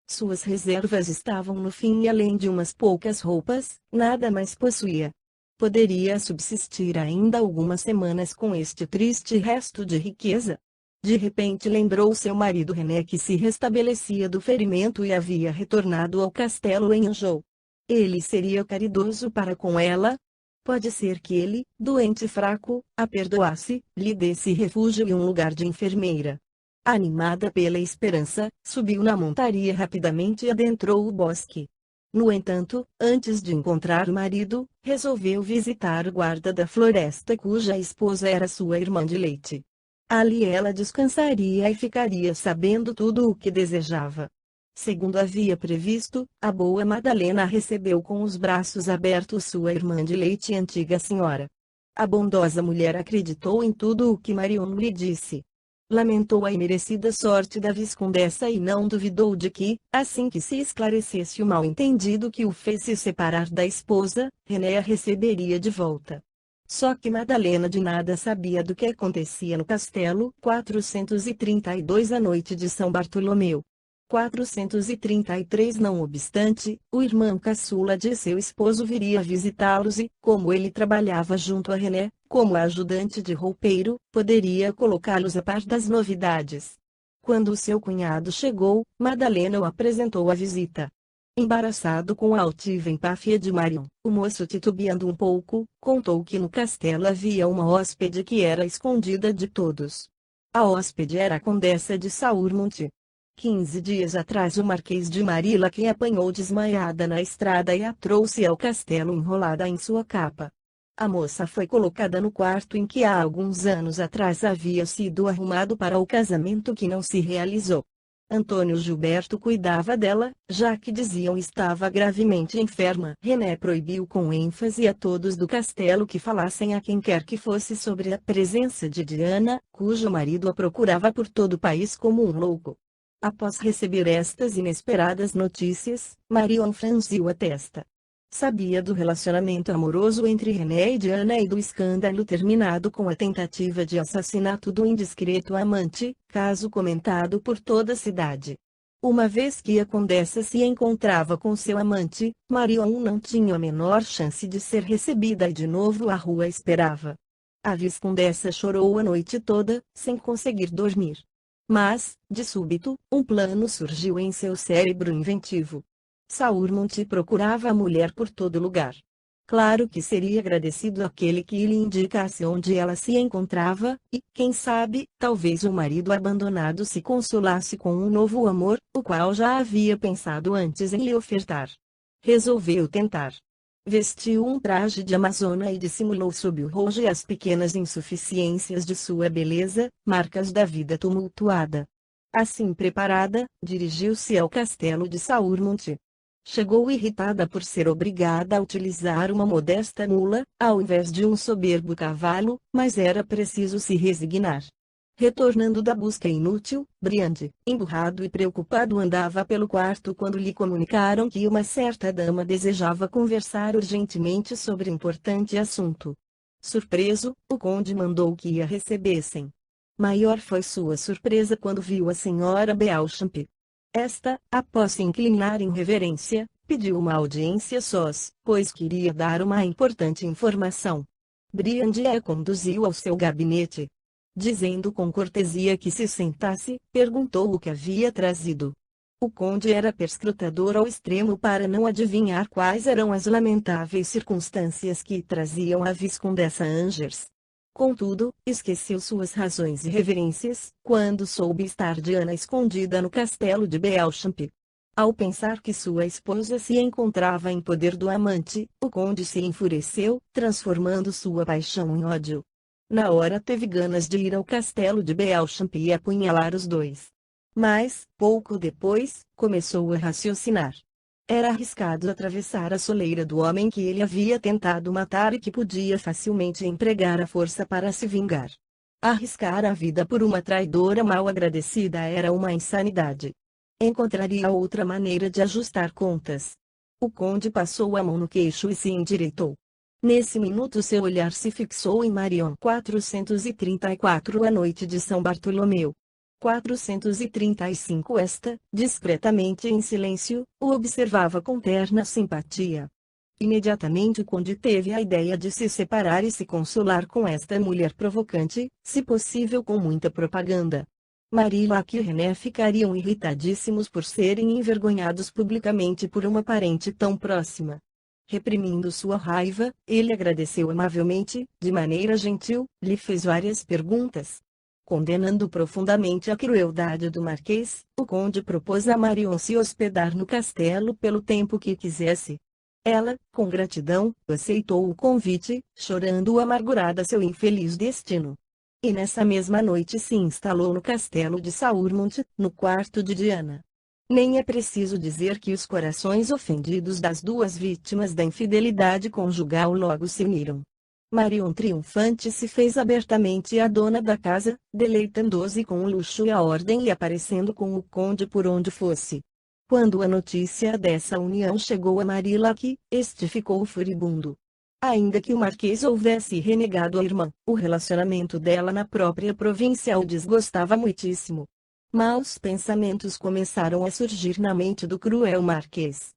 Suas reservas estavam no fim e além de umas poucas roupas, nada mais possuía. Poderia subsistir ainda algumas semanas com este triste resto de riqueza. De repente lembrou seu marido René que se restabelecia do ferimento e havia retornado ao castelo em Anjou. Ele seria caridoso para com ela? Pode ser que ele, doente e fraco, a perdoasse, lhe desse refúgio e um lugar de enfermeira. Animada pela esperança, subiu na montaria rapidamente e adentrou o bosque. No entanto, antes de encontrar o marido, resolveu visitar o guarda da floresta cuja esposa era sua irmã de leite. Ali ela descansaria e ficaria sabendo tudo o que desejava. Segundo havia previsto, a boa Madalena recebeu com os braços abertos sua irmã de leite e antiga senhora. A bondosa mulher acreditou em tudo o que Marion lhe disse. Lamentou a imerecida sorte da Viscondessa e não duvidou de que, assim que se esclarecesse o mal-entendido que o fez se separar da esposa, René a receberia de volta. Só que Madalena de nada sabia do que acontecia no castelo. 432 A noite de São Bartolomeu. 433 Não obstante, o irmão caçula de seu esposo viria visitá-los e, como ele trabalhava junto a René, como ajudante de roupeiro, poderia colocá-los a par das novidades. Quando seu cunhado chegou, Madalena o apresentou à visita. Embaraçado com a altiva empáfia de Marion, o moço, titubeando um pouco, contou que no castelo havia uma hóspede que era escondida de todos. A hóspede era a Condessa de Saurmont. 15 dias atrás o Marquês de Marillac a apanhou desmaiada na estrada e a trouxe ao castelo enrolada em sua capa. A moça foi colocada no quarto em que há alguns anos atrás havia sido arrumado para o casamento que não se realizou. Antônio Gilberto cuidava dela, já que diziam estava gravemente enferma. René proibiu com ênfase a todos do castelo que falassem a quem quer que fosse sobre a presença de Diana, cujo marido a procurava por todo o país como um louco. Após receber estas inesperadas notícias, Marion franziu a testa. Sabia do relacionamento amoroso entre René e Diana e do escândalo terminado com a tentativa de assassinato do indiscreto amante, caso comentado por toda a cidade. Uma vez que a condessa se encontrava com seu amante, Marion não tinha a menor chance de ser recebida e de novo a rua esperava. A viscondessa chorou a noite toda, sem conseguir dormir. Mas, de súbito, um plano surgiu em seu cérebro inventivo. Saurmont procurava a mulher por todo lugar. Claro que seria agradecido àquele que lhe indicasse onde ela se encontrava, e, quem sabe, talvez o marido abandonado se consolasse com um novo amor, o qual já havia pensado antes em lhe ofertar. Resolveu tentar. Vestiu um traje de amazona e dissimulou sob o rojo as pequenas insuficiências de sua beleza, marcas da vida tumultuada. Assim preparada, dirigiu-se ao castelo de Saurmont. Chegou irritada por ser obrigada a utilizar uma modesta mula, ao invés de um soberbo cavalo, mas era preciso se resignar. Retornando da busca inútil, Briand, emburrado e preocupado andava pelo quarto quando lhe comunicaram que uma certa dama desejava conversar urgentemente sobre importante assunto. Surpreso, o conde mandou que a recebessem. Maior foi sua surpresa quando viu a senhora Beauchamp. Esta, após se inclinar em reverência, pediu uma audiência sós, pois queria dar uma importante informação. Briand a conduziu ao seu gabinete. Dizendo com cortesia que se sentasse, perguntou o que havia trazido. O conde era perscrutador ao extremo para não adivinhar quais eram as lamentáveis circunstâncias que traziam a viscondessa Angers. Contudo, esqueceu suas razões e reverências, quando soube estar Diana escondida no castelo de Beauchamp. Ao pensar que sua esposa se encontrava em poder do amante, o conde se enfureceu, transformando sua paixão em ódio. Na hora teve ganas de ir ao castelo de Beauchamp e apunhalar os dois. Mas, pouco depois, começou a raciocinar. Era arriscado atravessar a soleira do homem que ele havia tentado matar e que podia facilmente empregar a força para se vingar. Arriscar a vida por uma traidora mal agradecida era uma insanidade. Encontraria outra maneira de ajustar contas. O conde passou a mão no queixo e se endireitou. Nesse minuto seu olhar se fixou em Marion. 434 A noite de São Bartolomeu. 435 Esta, discretamente em silêncio, o observava com terna simpatia. Imediatamente o conde teve a ideia de se separar e se consolar com esta mulher provocante, se possível com muita propaganda. Marillac e René ficariam irritadíssimos por serem envergonhados publicamente por uma parente tão próxima. Reprimindo sua raiva, ele agradeceu amavelmente, de maneira gentil, lhe fez várias perguntas. Condenando profundamente a crueldade do marquês, o conde propôs a Marion se hospedar no castelo pelo tempo que quisesse. Ela, com gratidão, aceitou o convite, chorando amargurada seu infeliz destino. E nessa mesma noite se instalou no castelo de Saurmont, no quarto de Diana. Nem é preciso dizer que os corações ofendidos das duas vítimas da infidelidade conjugal logo se uniram. Marion triunfante se fez abertamente a dona da casa, deleitando-se com o luxo e a ordem e aparecendo com o conde por onde fosse. Quando a notícia dessa união chegou a Marillac, este ficou furibundo. Ainda que o marquês houvesse renegado a irmã, o relacionamento dela na própria província o desgostava muitíssimo. Maus pensamentos começaram a surgir na mente do cruel marquês.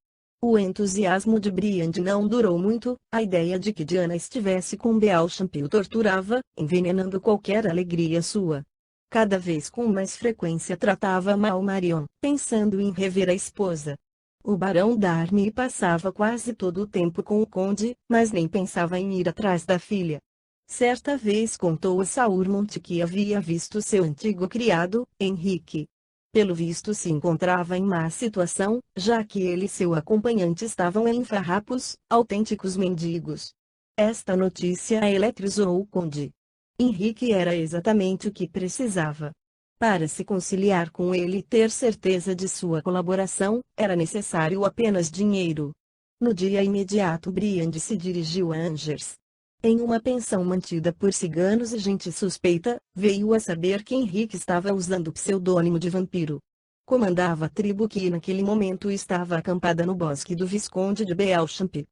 O entusiasmo de Briand não durou muito, a ideia de que Diana estivesse com Beauchamp o torturava, envenenando qualquer alegria sua. Cada vez com mais frequência tratava mal Marion, pensando em rever a esposa. O barão d'Army passava quase todo o tempo com o conde, mas nem pensava em ir atrás da filha. Certa vez contou a Saurmont que havia visto seu antigo criado, Henrique. Pelo visto se encontrava em má situação, já que ele e seu acompanhante estavam em farrapos, autênticos mendigos. Esta notícia eletrizou o conde. Henrique era exatamente o que precisava. Para se conciliar com ele e ter certeza de sua colaboração, era necessário apenas dinheiro. No dia imediato Briand se dirigiu a Angers. Em uma pensão mantida por ciganos e gente suspeita, veio a saber que Henrique estava usando o pseudônimo de vampiro. Comandava a tribo que naquele momento estava acampada no bosque do Visconde de Beauchamp.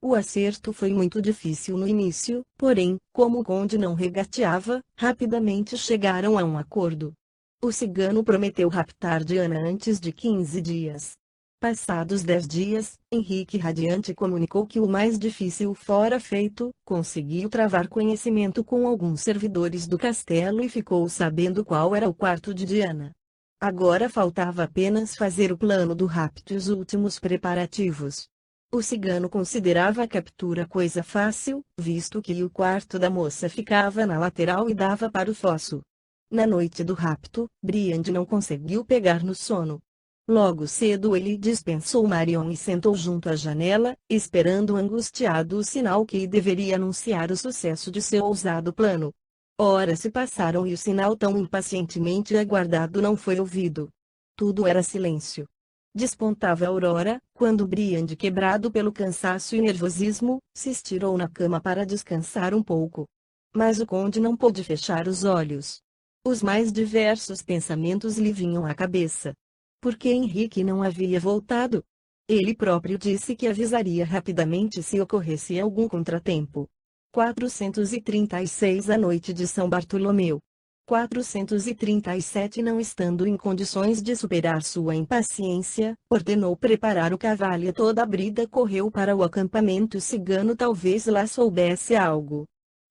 O acerto foi muito difícil no início, porém, como o conde não regateava, rapidamente chegaram a um acordo. O cigano prometeu raptar Diana antes de 15 dias. Passados 10 dias, Henrique radiante comunicou que o mais difícil fora feito, conseguiu travar conhecimento com alguns servidores do castelo e ficou sabendo qual era o quarto de Diana. Agora faltava apenas fazer o plano do rapto e os últimos preparativos. O cigano considerava a captura coisa fácil, visto que o quarto da moça ficava na lateral e dava para o fosso. Na noite do rapto, Briand não conseguiu pegar no sono. Logo cedo ele dispensou Marion e sentou junto à janela, esperando angustiado o sinal que deveria anunciar o sucesso de seu ousado plano. Horas se passaram e o sinal tão impacientemente aguardado não foi ouvido. Tudo era silêncio. Despontava a aurora, quando Briand, quebrado pelo cansaço e nervosismo, se estirou na cama para descansar um pouco. Mas o conde não pôde fechar os olhos. Os mais diversos pensamentos lhe vinham à cabeça. Por que Henrique não havia voltado? Ele próprio disse que avisaria rapidamente se ocorresse algum contratempo. 436 A noite de São Bartolomeu. 437 Não estando em condições de superar sua impaciência, ordenou preparar o cavalo e a toda a brida correu para o acampamento cigano, talvez lá soubesse algo.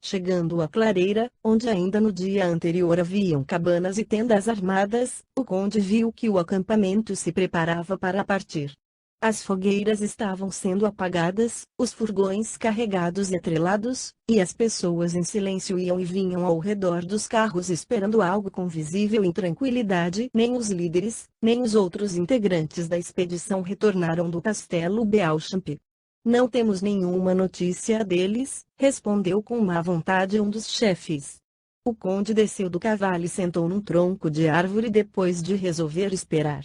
Chegando à clareira, onde ainda no dia anterior haviam cabanas e tendas armadas, o conde viu que o acampamento se preparava para partir. As fogueiras estavam sendo apagadas, os furgões carregados e atrelados, e as pessoas em silêncio iam e vinham ao redor dos carros esperando algo com visível intranquilidade. Nem os líderes, nem os outros integrantes da expedição retornaram do castelo Beauchamp. Não temos nenhuma notícia deles, respondeu com má vontade um dos chefes. O conde desceu do cavalo e sentou num tronco de árvore depois de resolver esperar.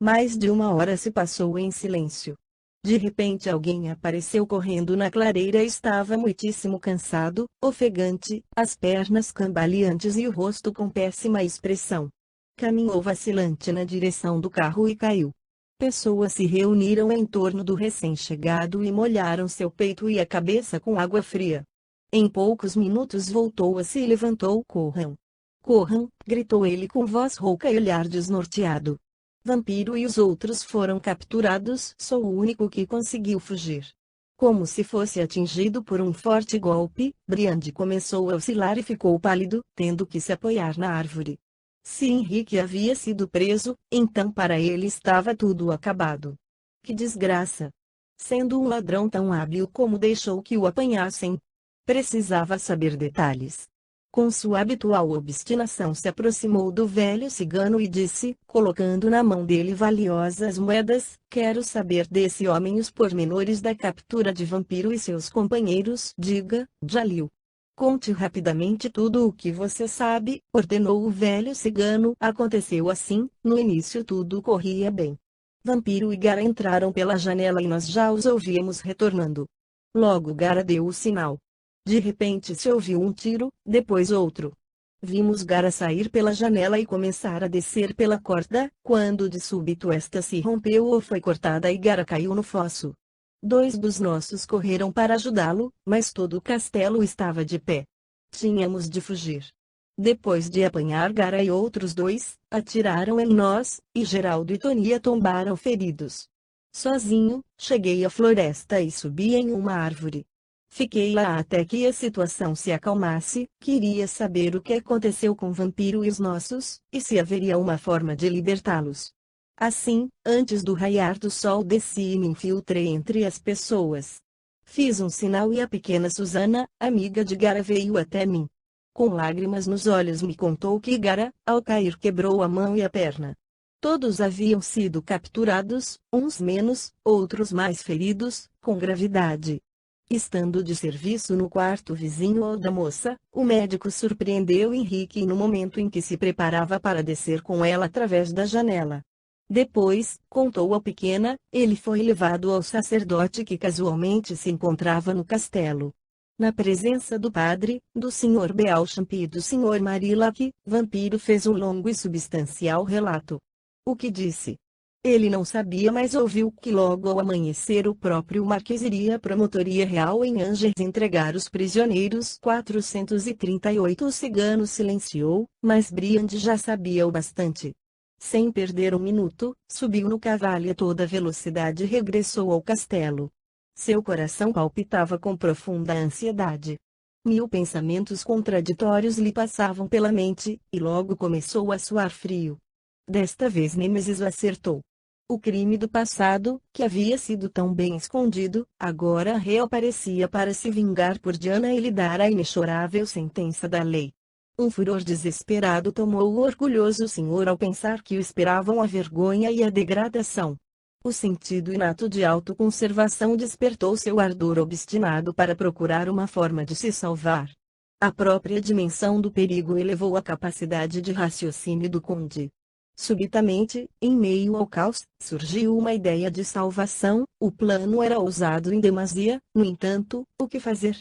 Mais de uma hora se passou em silêncio. De repente alguém apareceu correndo na clareira e estava muitíssimo cansado, ofegante, as pernas cambaleantes e o rosto com péssima expressão. Caminhou vacilante na direção do carro e caiu. Pessoas se reuniram em torno do recém-chegado e molharam seu peito e a cabeça com água fria. Em poucos minutos voltou a si e levantou. Corram! Corram! Gritou ele com voz rouca e olhar desnorteado. Vampiro e os outros foram capturados. Sou o único que conseguiu fugir. Como se fosse atingido por um forte golpe, Briand começou a oscilar e ficou pálido, tendo que se apoiar na árvore. Se Henrique havia sido preso, então para ele estava tudo acabado. Que desgraça! Sendo um ladrão tão hábil como deixou que o apanhassem? Precisava saber detalhes. Com sua habitual obstinação se aproximou do velho cigano e disse, colocando na mão dele valiosas moedas, quero saber desse homem os pormenores da captura de Vampiro e seus companheiros. Diga, Jalil. Conte rapidamente tudo o que você sabe, ordenou o velho cigano. Aconteceu assim, no início tudo corria bem. Vampiro e Gara entraram pela janela e nós já os ouvíamos retornando. Logo Gara deu o sinal. De repente se ouviu um tiro, depois outro. Vimos Gara sair pela janela e começar a descer pela corda, quando de súbito esta se rompeu ou foi cortada e Gara caiu no fosso. 2 dos nossos correram para ajudá-lo, mas todo o castelo estava de pé. Tínhamos de fugir. Depois de apanhar Gara e outros 2, atiraram em nós, e Geraldo e Tonia tombaram feridos. Sozinho, cheguei à floresta e subi em uma árvore. Fiquei lá até que a situação se acalmasse, queria saber o que aconteceu com o Vampiro e os nossos, e se haveria uma forma de libertá-los. Assim, antes do raiar do sol desci e me infiltrei entre as pessoas. Fiz um sinal e a pequena Susana, amiga de Gara, veio até mim. Com lágrimas nos olhos me contou que Gara, ao cair, quebrou a mão e a perna. Todos haviam sido capturados, uns menos, outros mais feridos, com gravidade. Estando de serviço no quarto vizinho ao da moça, o médico surpreendeu Henrique no momento em que se preparava para descer com ela através da janela. Depois, contou a pequena, ele foi levado ao sacerdote que casualmente se encontrava no castelo. Na presença do padre, do Sr. Beauchamp e do Sr. Marillac, Vampiro fez um longo e substancial relato. O que disse? Ele não sabia, mas ouviu que logo ao amanhecer o próprio Marquês iria à Promotoria Real em Angers entregar os prisioneiros. 438 O cigano silenciou, mas Briand já sabia o bastante. Sem perder um minuto, subiu no cavalo e a toda velocidade regressou ao castelo. Seu coração palpitava com profunda ansiedade. 1000 pensamentos contraditórios lhe passavam pela mente, e logo começou a suar frio. Desta vez Nêmesis o acertou. O crime do passado, que havia sido tão bem escondido, agora reaparecia para se vingar por Diana e lhe dar a inexorável sentença da lei. Um furor desesperado tomou o orgulhoso senhor ao pensar que o esperavam a vergonha e a degradação. O sentido inato de autoconservação despertou seu ardor obstinado para procurar uma forma de se salvar. A própria dimensão do perigo elevou a capacidade de raciocínio do conde. Subitamente, em meio ao caos, surgiu uma ideia de salvação. O plano era ousado em demasia, no entanto, o que fazer?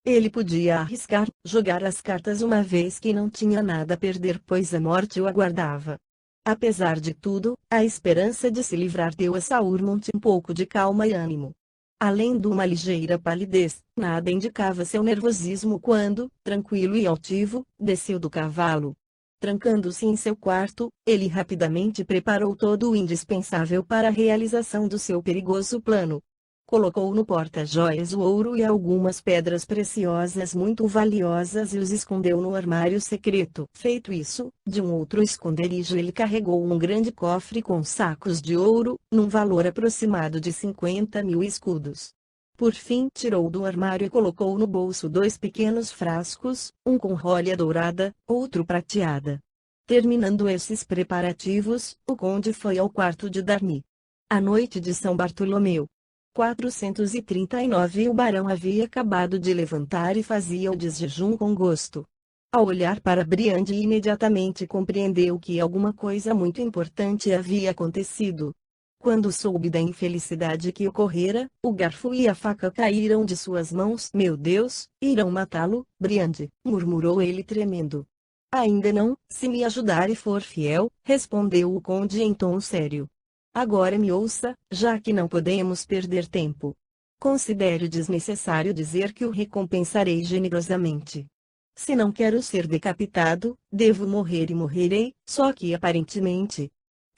Ele podia arriscar, jogar as cartas uma vez que não tinha nada a perder, pois a morte o aguardava. Apesar de tudo, a esperança de se livrar deu a Saurmont um pouco de calma e ânimo. Além de uma ligeira palidez, nada indicava seu nervosismo quando, tranquilo e altivo, desceu do cavalo. Trancando-se em seu quarto, ele rapidamente preparou todo o indispensável para a realização do seu perigoso plano. Colocou no porta-joias o ouro e algumas pedras preciosas muito valiosas e os escondeu no armário secreto. Feito isso, de um outro esconderijo ele carregou um grande cofre com sacos de ouro, num valor aproximado de 50.000 escudos. Por fim tirou do armário e colocou no bolso 2 pequenos frascos, um com rolha dourada, outro prateada. Terminando esses preparativos, o conde foi ao quarto de Darny. A noite de São Bartolomeu. 439 O barão havia acabado de levantar e fazia o desjejum com gosto. Ao olhar para Briand imediatamente compreendeu que alguma coisa muito importante havia acontecido. Quando soube da infelicidade que ocorrera, o garfo e a faca caíram de suas mãos. Meu Deus, irão matá-lo, Briand, murmurou ele tremendo. Ainda não, se me ajudar e for fiel, respondeu o conde em tom sério. Agora me ouça, já que não podemos perder tempo. Considero desnecessário dizer que o recompensarei generosamente. Se não quero ser decapitado, devo morrer e morrerei, só que aparentemente.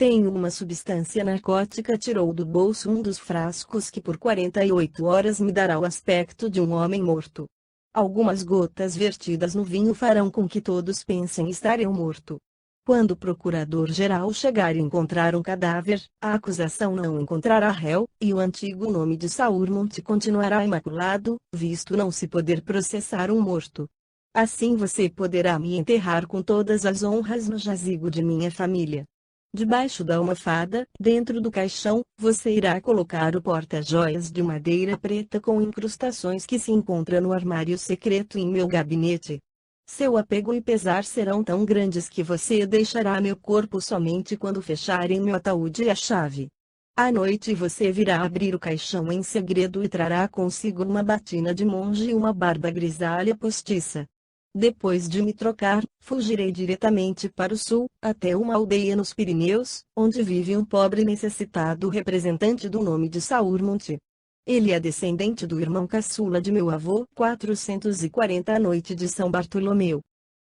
Tenho uma substância narcótica. Tirou do bolso um dos frascos que por 48 horas me dará o aspecto de um homem morto. Algumas gotas vertidas no vinho farão com que todos pensem estar eu morto. Quando o procurador-geral chegar e encontrar um cadáver, a acusação não encontrará réu, e o antigo nome de Saurmont continuará imaculado, visto não se poder processar um morto. Assim você poderá me enterrar com todas as honras no jazigo de minha família. Debaixo da almofada, dentro do caixão, você irá colocar o porta-joias de madeira preta com incrustações que se encontra no armário secreto em meu gabinete. Seu apego e pesar serão tão grandes que você deixará meu corpo somente quando fecharem meu ataúde e a chave. À noite você virá abrir o caixão em segredo e trará consigo uma batina de monge e uma barba grisalha postiça. Depois de me trocar, fugirei diretamente para o sul, até uma aldeia nos Pirineus, onde vive um pobre necessitado representante do nome de Saurmont. Ele é descendente do irmão caçula de meu avô. 440 A noite de São Bartolomeu.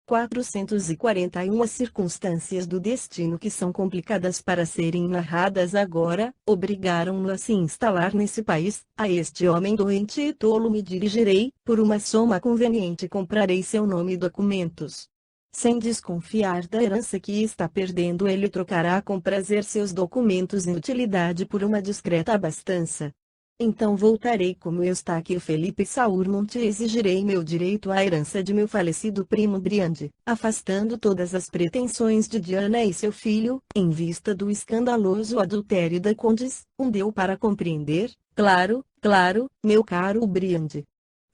441 As circunstâncias do destino que são complicadas para serem narradas agora, obrigaram-no a se instalar nesse país. A este homem doente e tolo me dirigirei, por uma soma conveniente comprarei seu nome e documentos. Sem desconfiar da herança que está perdendo, ele trocará com prazer seus documentos e utilidade por uma discreta abastança. Então voltarei como Eustáquio Felipe Saurmont e exigirei meu direito à herança de meu falecido primo Briand, afastando todas as pretensões de Diana e seu filho, em vista do escandaloso adultério da Condes. Deu para compreender, claro, meu caro Briand.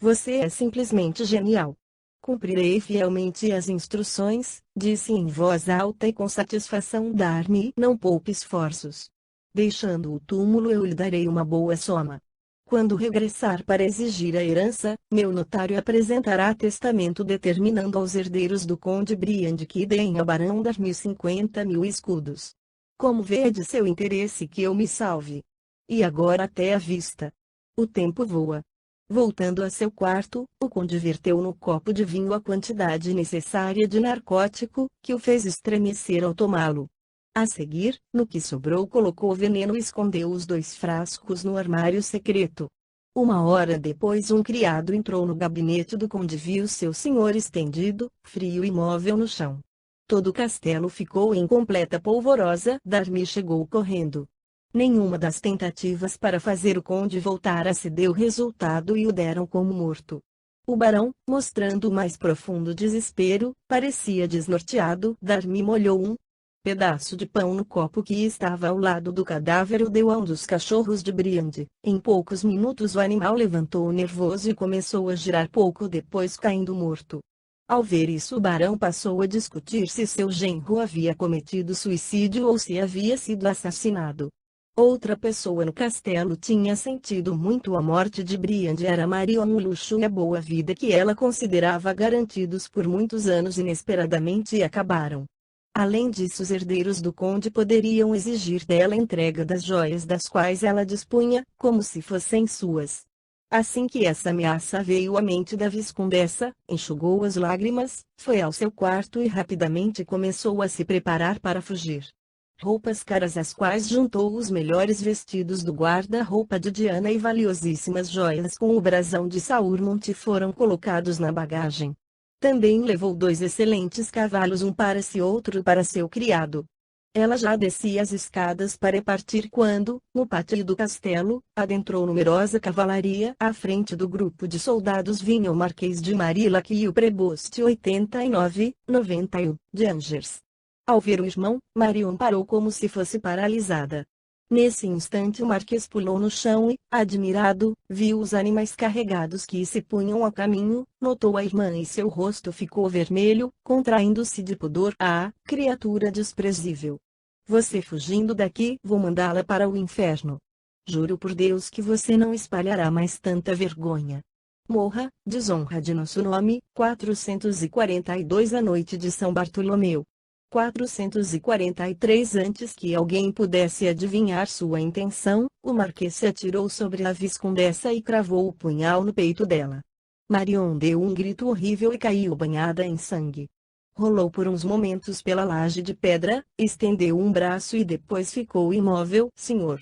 Você é simplesmente genial. Cumprirei fielmente as instruções, disse em voz alta e com satisfação Darmy. Não poupe esforços. Deixando o túmulo eu lhe darei uma boa soma. Quando regressar para exigir a herança, meu notário apresentará testamento determinando aos herdeiros do conde Briand que deem ao barão Darmy 50.000 escudos. Como vê é de seu interesse que eu me salve. E agora até a vista. O tempo voa. Voltando a seu quarto, o conde verteu no copo de vinho a quantidade necessária de narcótico, que o fez estremecer ao tomá-lo. A seguir, no que sobrou colocou o veneno e escondeu os 2 frascos no armário secreto. Uma hora depois um criado entrou no gabinete do conde e viu seu senhor estendido, frio e imóvel no chão. Todo o castelo ficou em completa polvorosa. Darmy chegou correndo. Nenhuma das tentativas para fazer o conde voltar a se deu resultado e o deram como morto. O barão, mostrando o mais profundo desespero, parecia desnorteado. Darmy molhou um pedaço de pão no copo que estava ao lado do cadáver e o deu a um dos cachorros de Briand. Em poucos minutos o animal levantou nervoso e começou a girar, pouco depois caindo morto. Ao ver isso o barão passou a discutir se seu genro havia cometido suicídio ou se havia sido assassinado. Outra pessoa no castelo tinha sentido muito a morte de Briand, era Marion. O luxo e a boa vida que ela considerava garantidos por muitos anos inesperadamente acabaram. Além disso, os herdeiros do conde poderiam exigir dela a entrega das joias das quais ela dispunha, como se fossem suas. Assim que essa ameaça veio à mente da viscondessa, enxugou as lágrimas, foi ao seu quarto e rapidamente começou a se preparar para fugir. Roupas caras às quais juntou os melhores vestidos do guarda-roupa de Diana e valiosíssimas joias com o brasão de Saurmont foram colocados na bagagem. Também levou 2 excelentes cavalos, um para si e outro para seu criado. Ela já descia as escadas para partir quando, no pátio do castelo, adentrou numerosa cavalaria. À frente do grupo de soldados vinha o Marquês de Marillac e o preboste 89-91, de Angers. Ao ver o irmão, Marion parou como se fosse paralisada. Nesse instante o Marquês pulou no chão e, admirado, viu os animais carregados que se punham a caminho, notou a irmã e seu rosto ficou vermelho, contraindo-se de pudor. Ah, criatura desprezível! Você fugindo daqui, vou mandá-la para o inferno. Juro por Deus que você não espalhará mais tanta vergonha. Morra, desonra de nosso nome. 442 A noite de São Bartolomeu. 443 Antes que alguém pudesse adivinhar sua intenção, o Marquês se atirou sobre a viscondessa e cravou o punhal no peito dela. Marion deu um grito horrível e caiu banhada em sangue. Rolou por uns momentos pela laje de pedra, estendeu um braço e depois ficou imóvel. Senhor!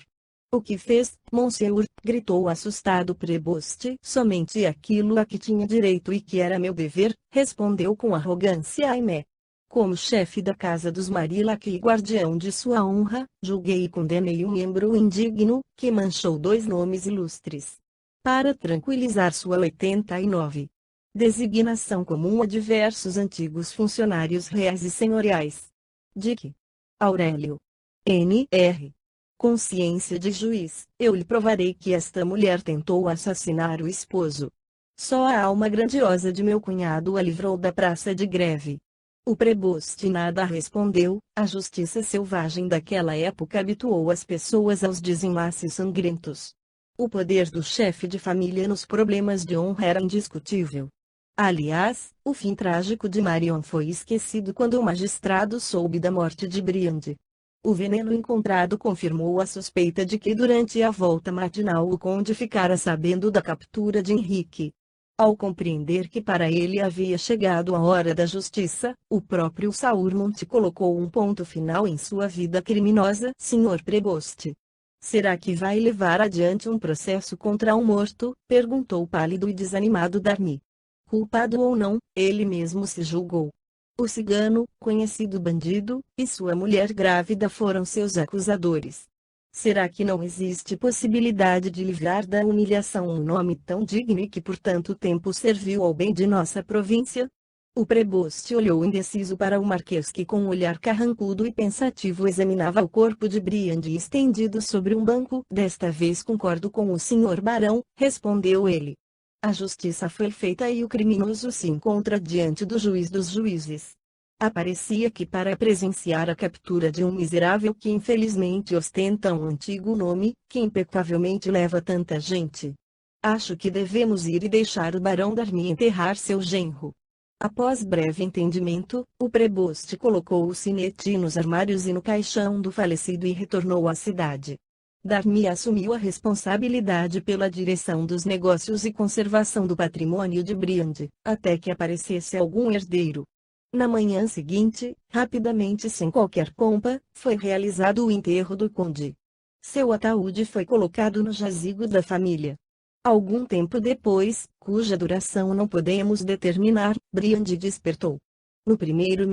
O que fez, Monsieur? Gritou o assustado preboste. Somente aquilo a que tinha direito e que era meu dever, respondeu com arrogância Aimé. Como chefe da casa dos Marillac e guardião de sua honra, julguei e condenei um membro indigno, que manchou 2 nomes ilustres. Para tranquilizar sua 89 designação comum a diversos antigos funcionários reais e senhoriais. Dick Aurélio N.R. Consciência de juiz, eu lhe provarei que esta mulher tentou assassinar o esposo. Só a alma grandiosa de meu cunhado a livrou da praça de greve. O preboste nada respondeu. A justiça selvagem daquela época habituou as pessoas aos desenlaces sangrentos. O poder do chefe de família nos problemas de honra era indiscutível. Aliás, o fim trágico de Marion foi esquecido quando o magistrado soube da morte de Briand. O veneno encontrado confirmou a suspeita de que durante a volta matinal o conde ficara sabendo da captura de Henrique. Ao compreender que para ele havia chegado a hora da justiça, o próprio Saurmont colocou um ponto final em sua vida criminosa. Senhor preboste, será que vai levar adiante um processo contra um morto? Perguntou pálido e desanimado Darmy. Culpado ou não, ele mesmo se julgou. O cigano, conhecido bandido, e sua mulher grávida foram seus acusadores. Será que não existe possibilidade de livrar da humilhação um nome tão digno e que por tanto tempo serviu ao bem de nossa província? O preboste olhou indeciso para o Marquês que com um olhar carrancudo e pensativo examinava o corpo de Briand estendido sobre um banco. Desta vez concordo com o senhor barão, respondeu ele. A justiça foi feita e o criminoso se encontra diante do juiz dos juízes. Aparecia que para presenciar a captura de um miserável que infelizmente ostenta um antigo nome, que impecavelmente leva tanta gente. Acho que devemos ir e deixar o barão Darmy enterrar seu genro. Após breve entendimento, o preboste colocou o sinete nos armários e no caixão do falecido e retornou à cidade. Darmy assumiu a responsabilidade pela direção dos negócios e conservação do patrimônio de Briand, até que aparecesse algum herdeiro. Na manhã seguinte, rapidamente sem qualquer pompa, foi realizado o enterro do conde. Seu ataúde foi colocado no jazigo da família. Algum tempo depois, cuja duração não podemos determinar, Briand despertou. No primeiro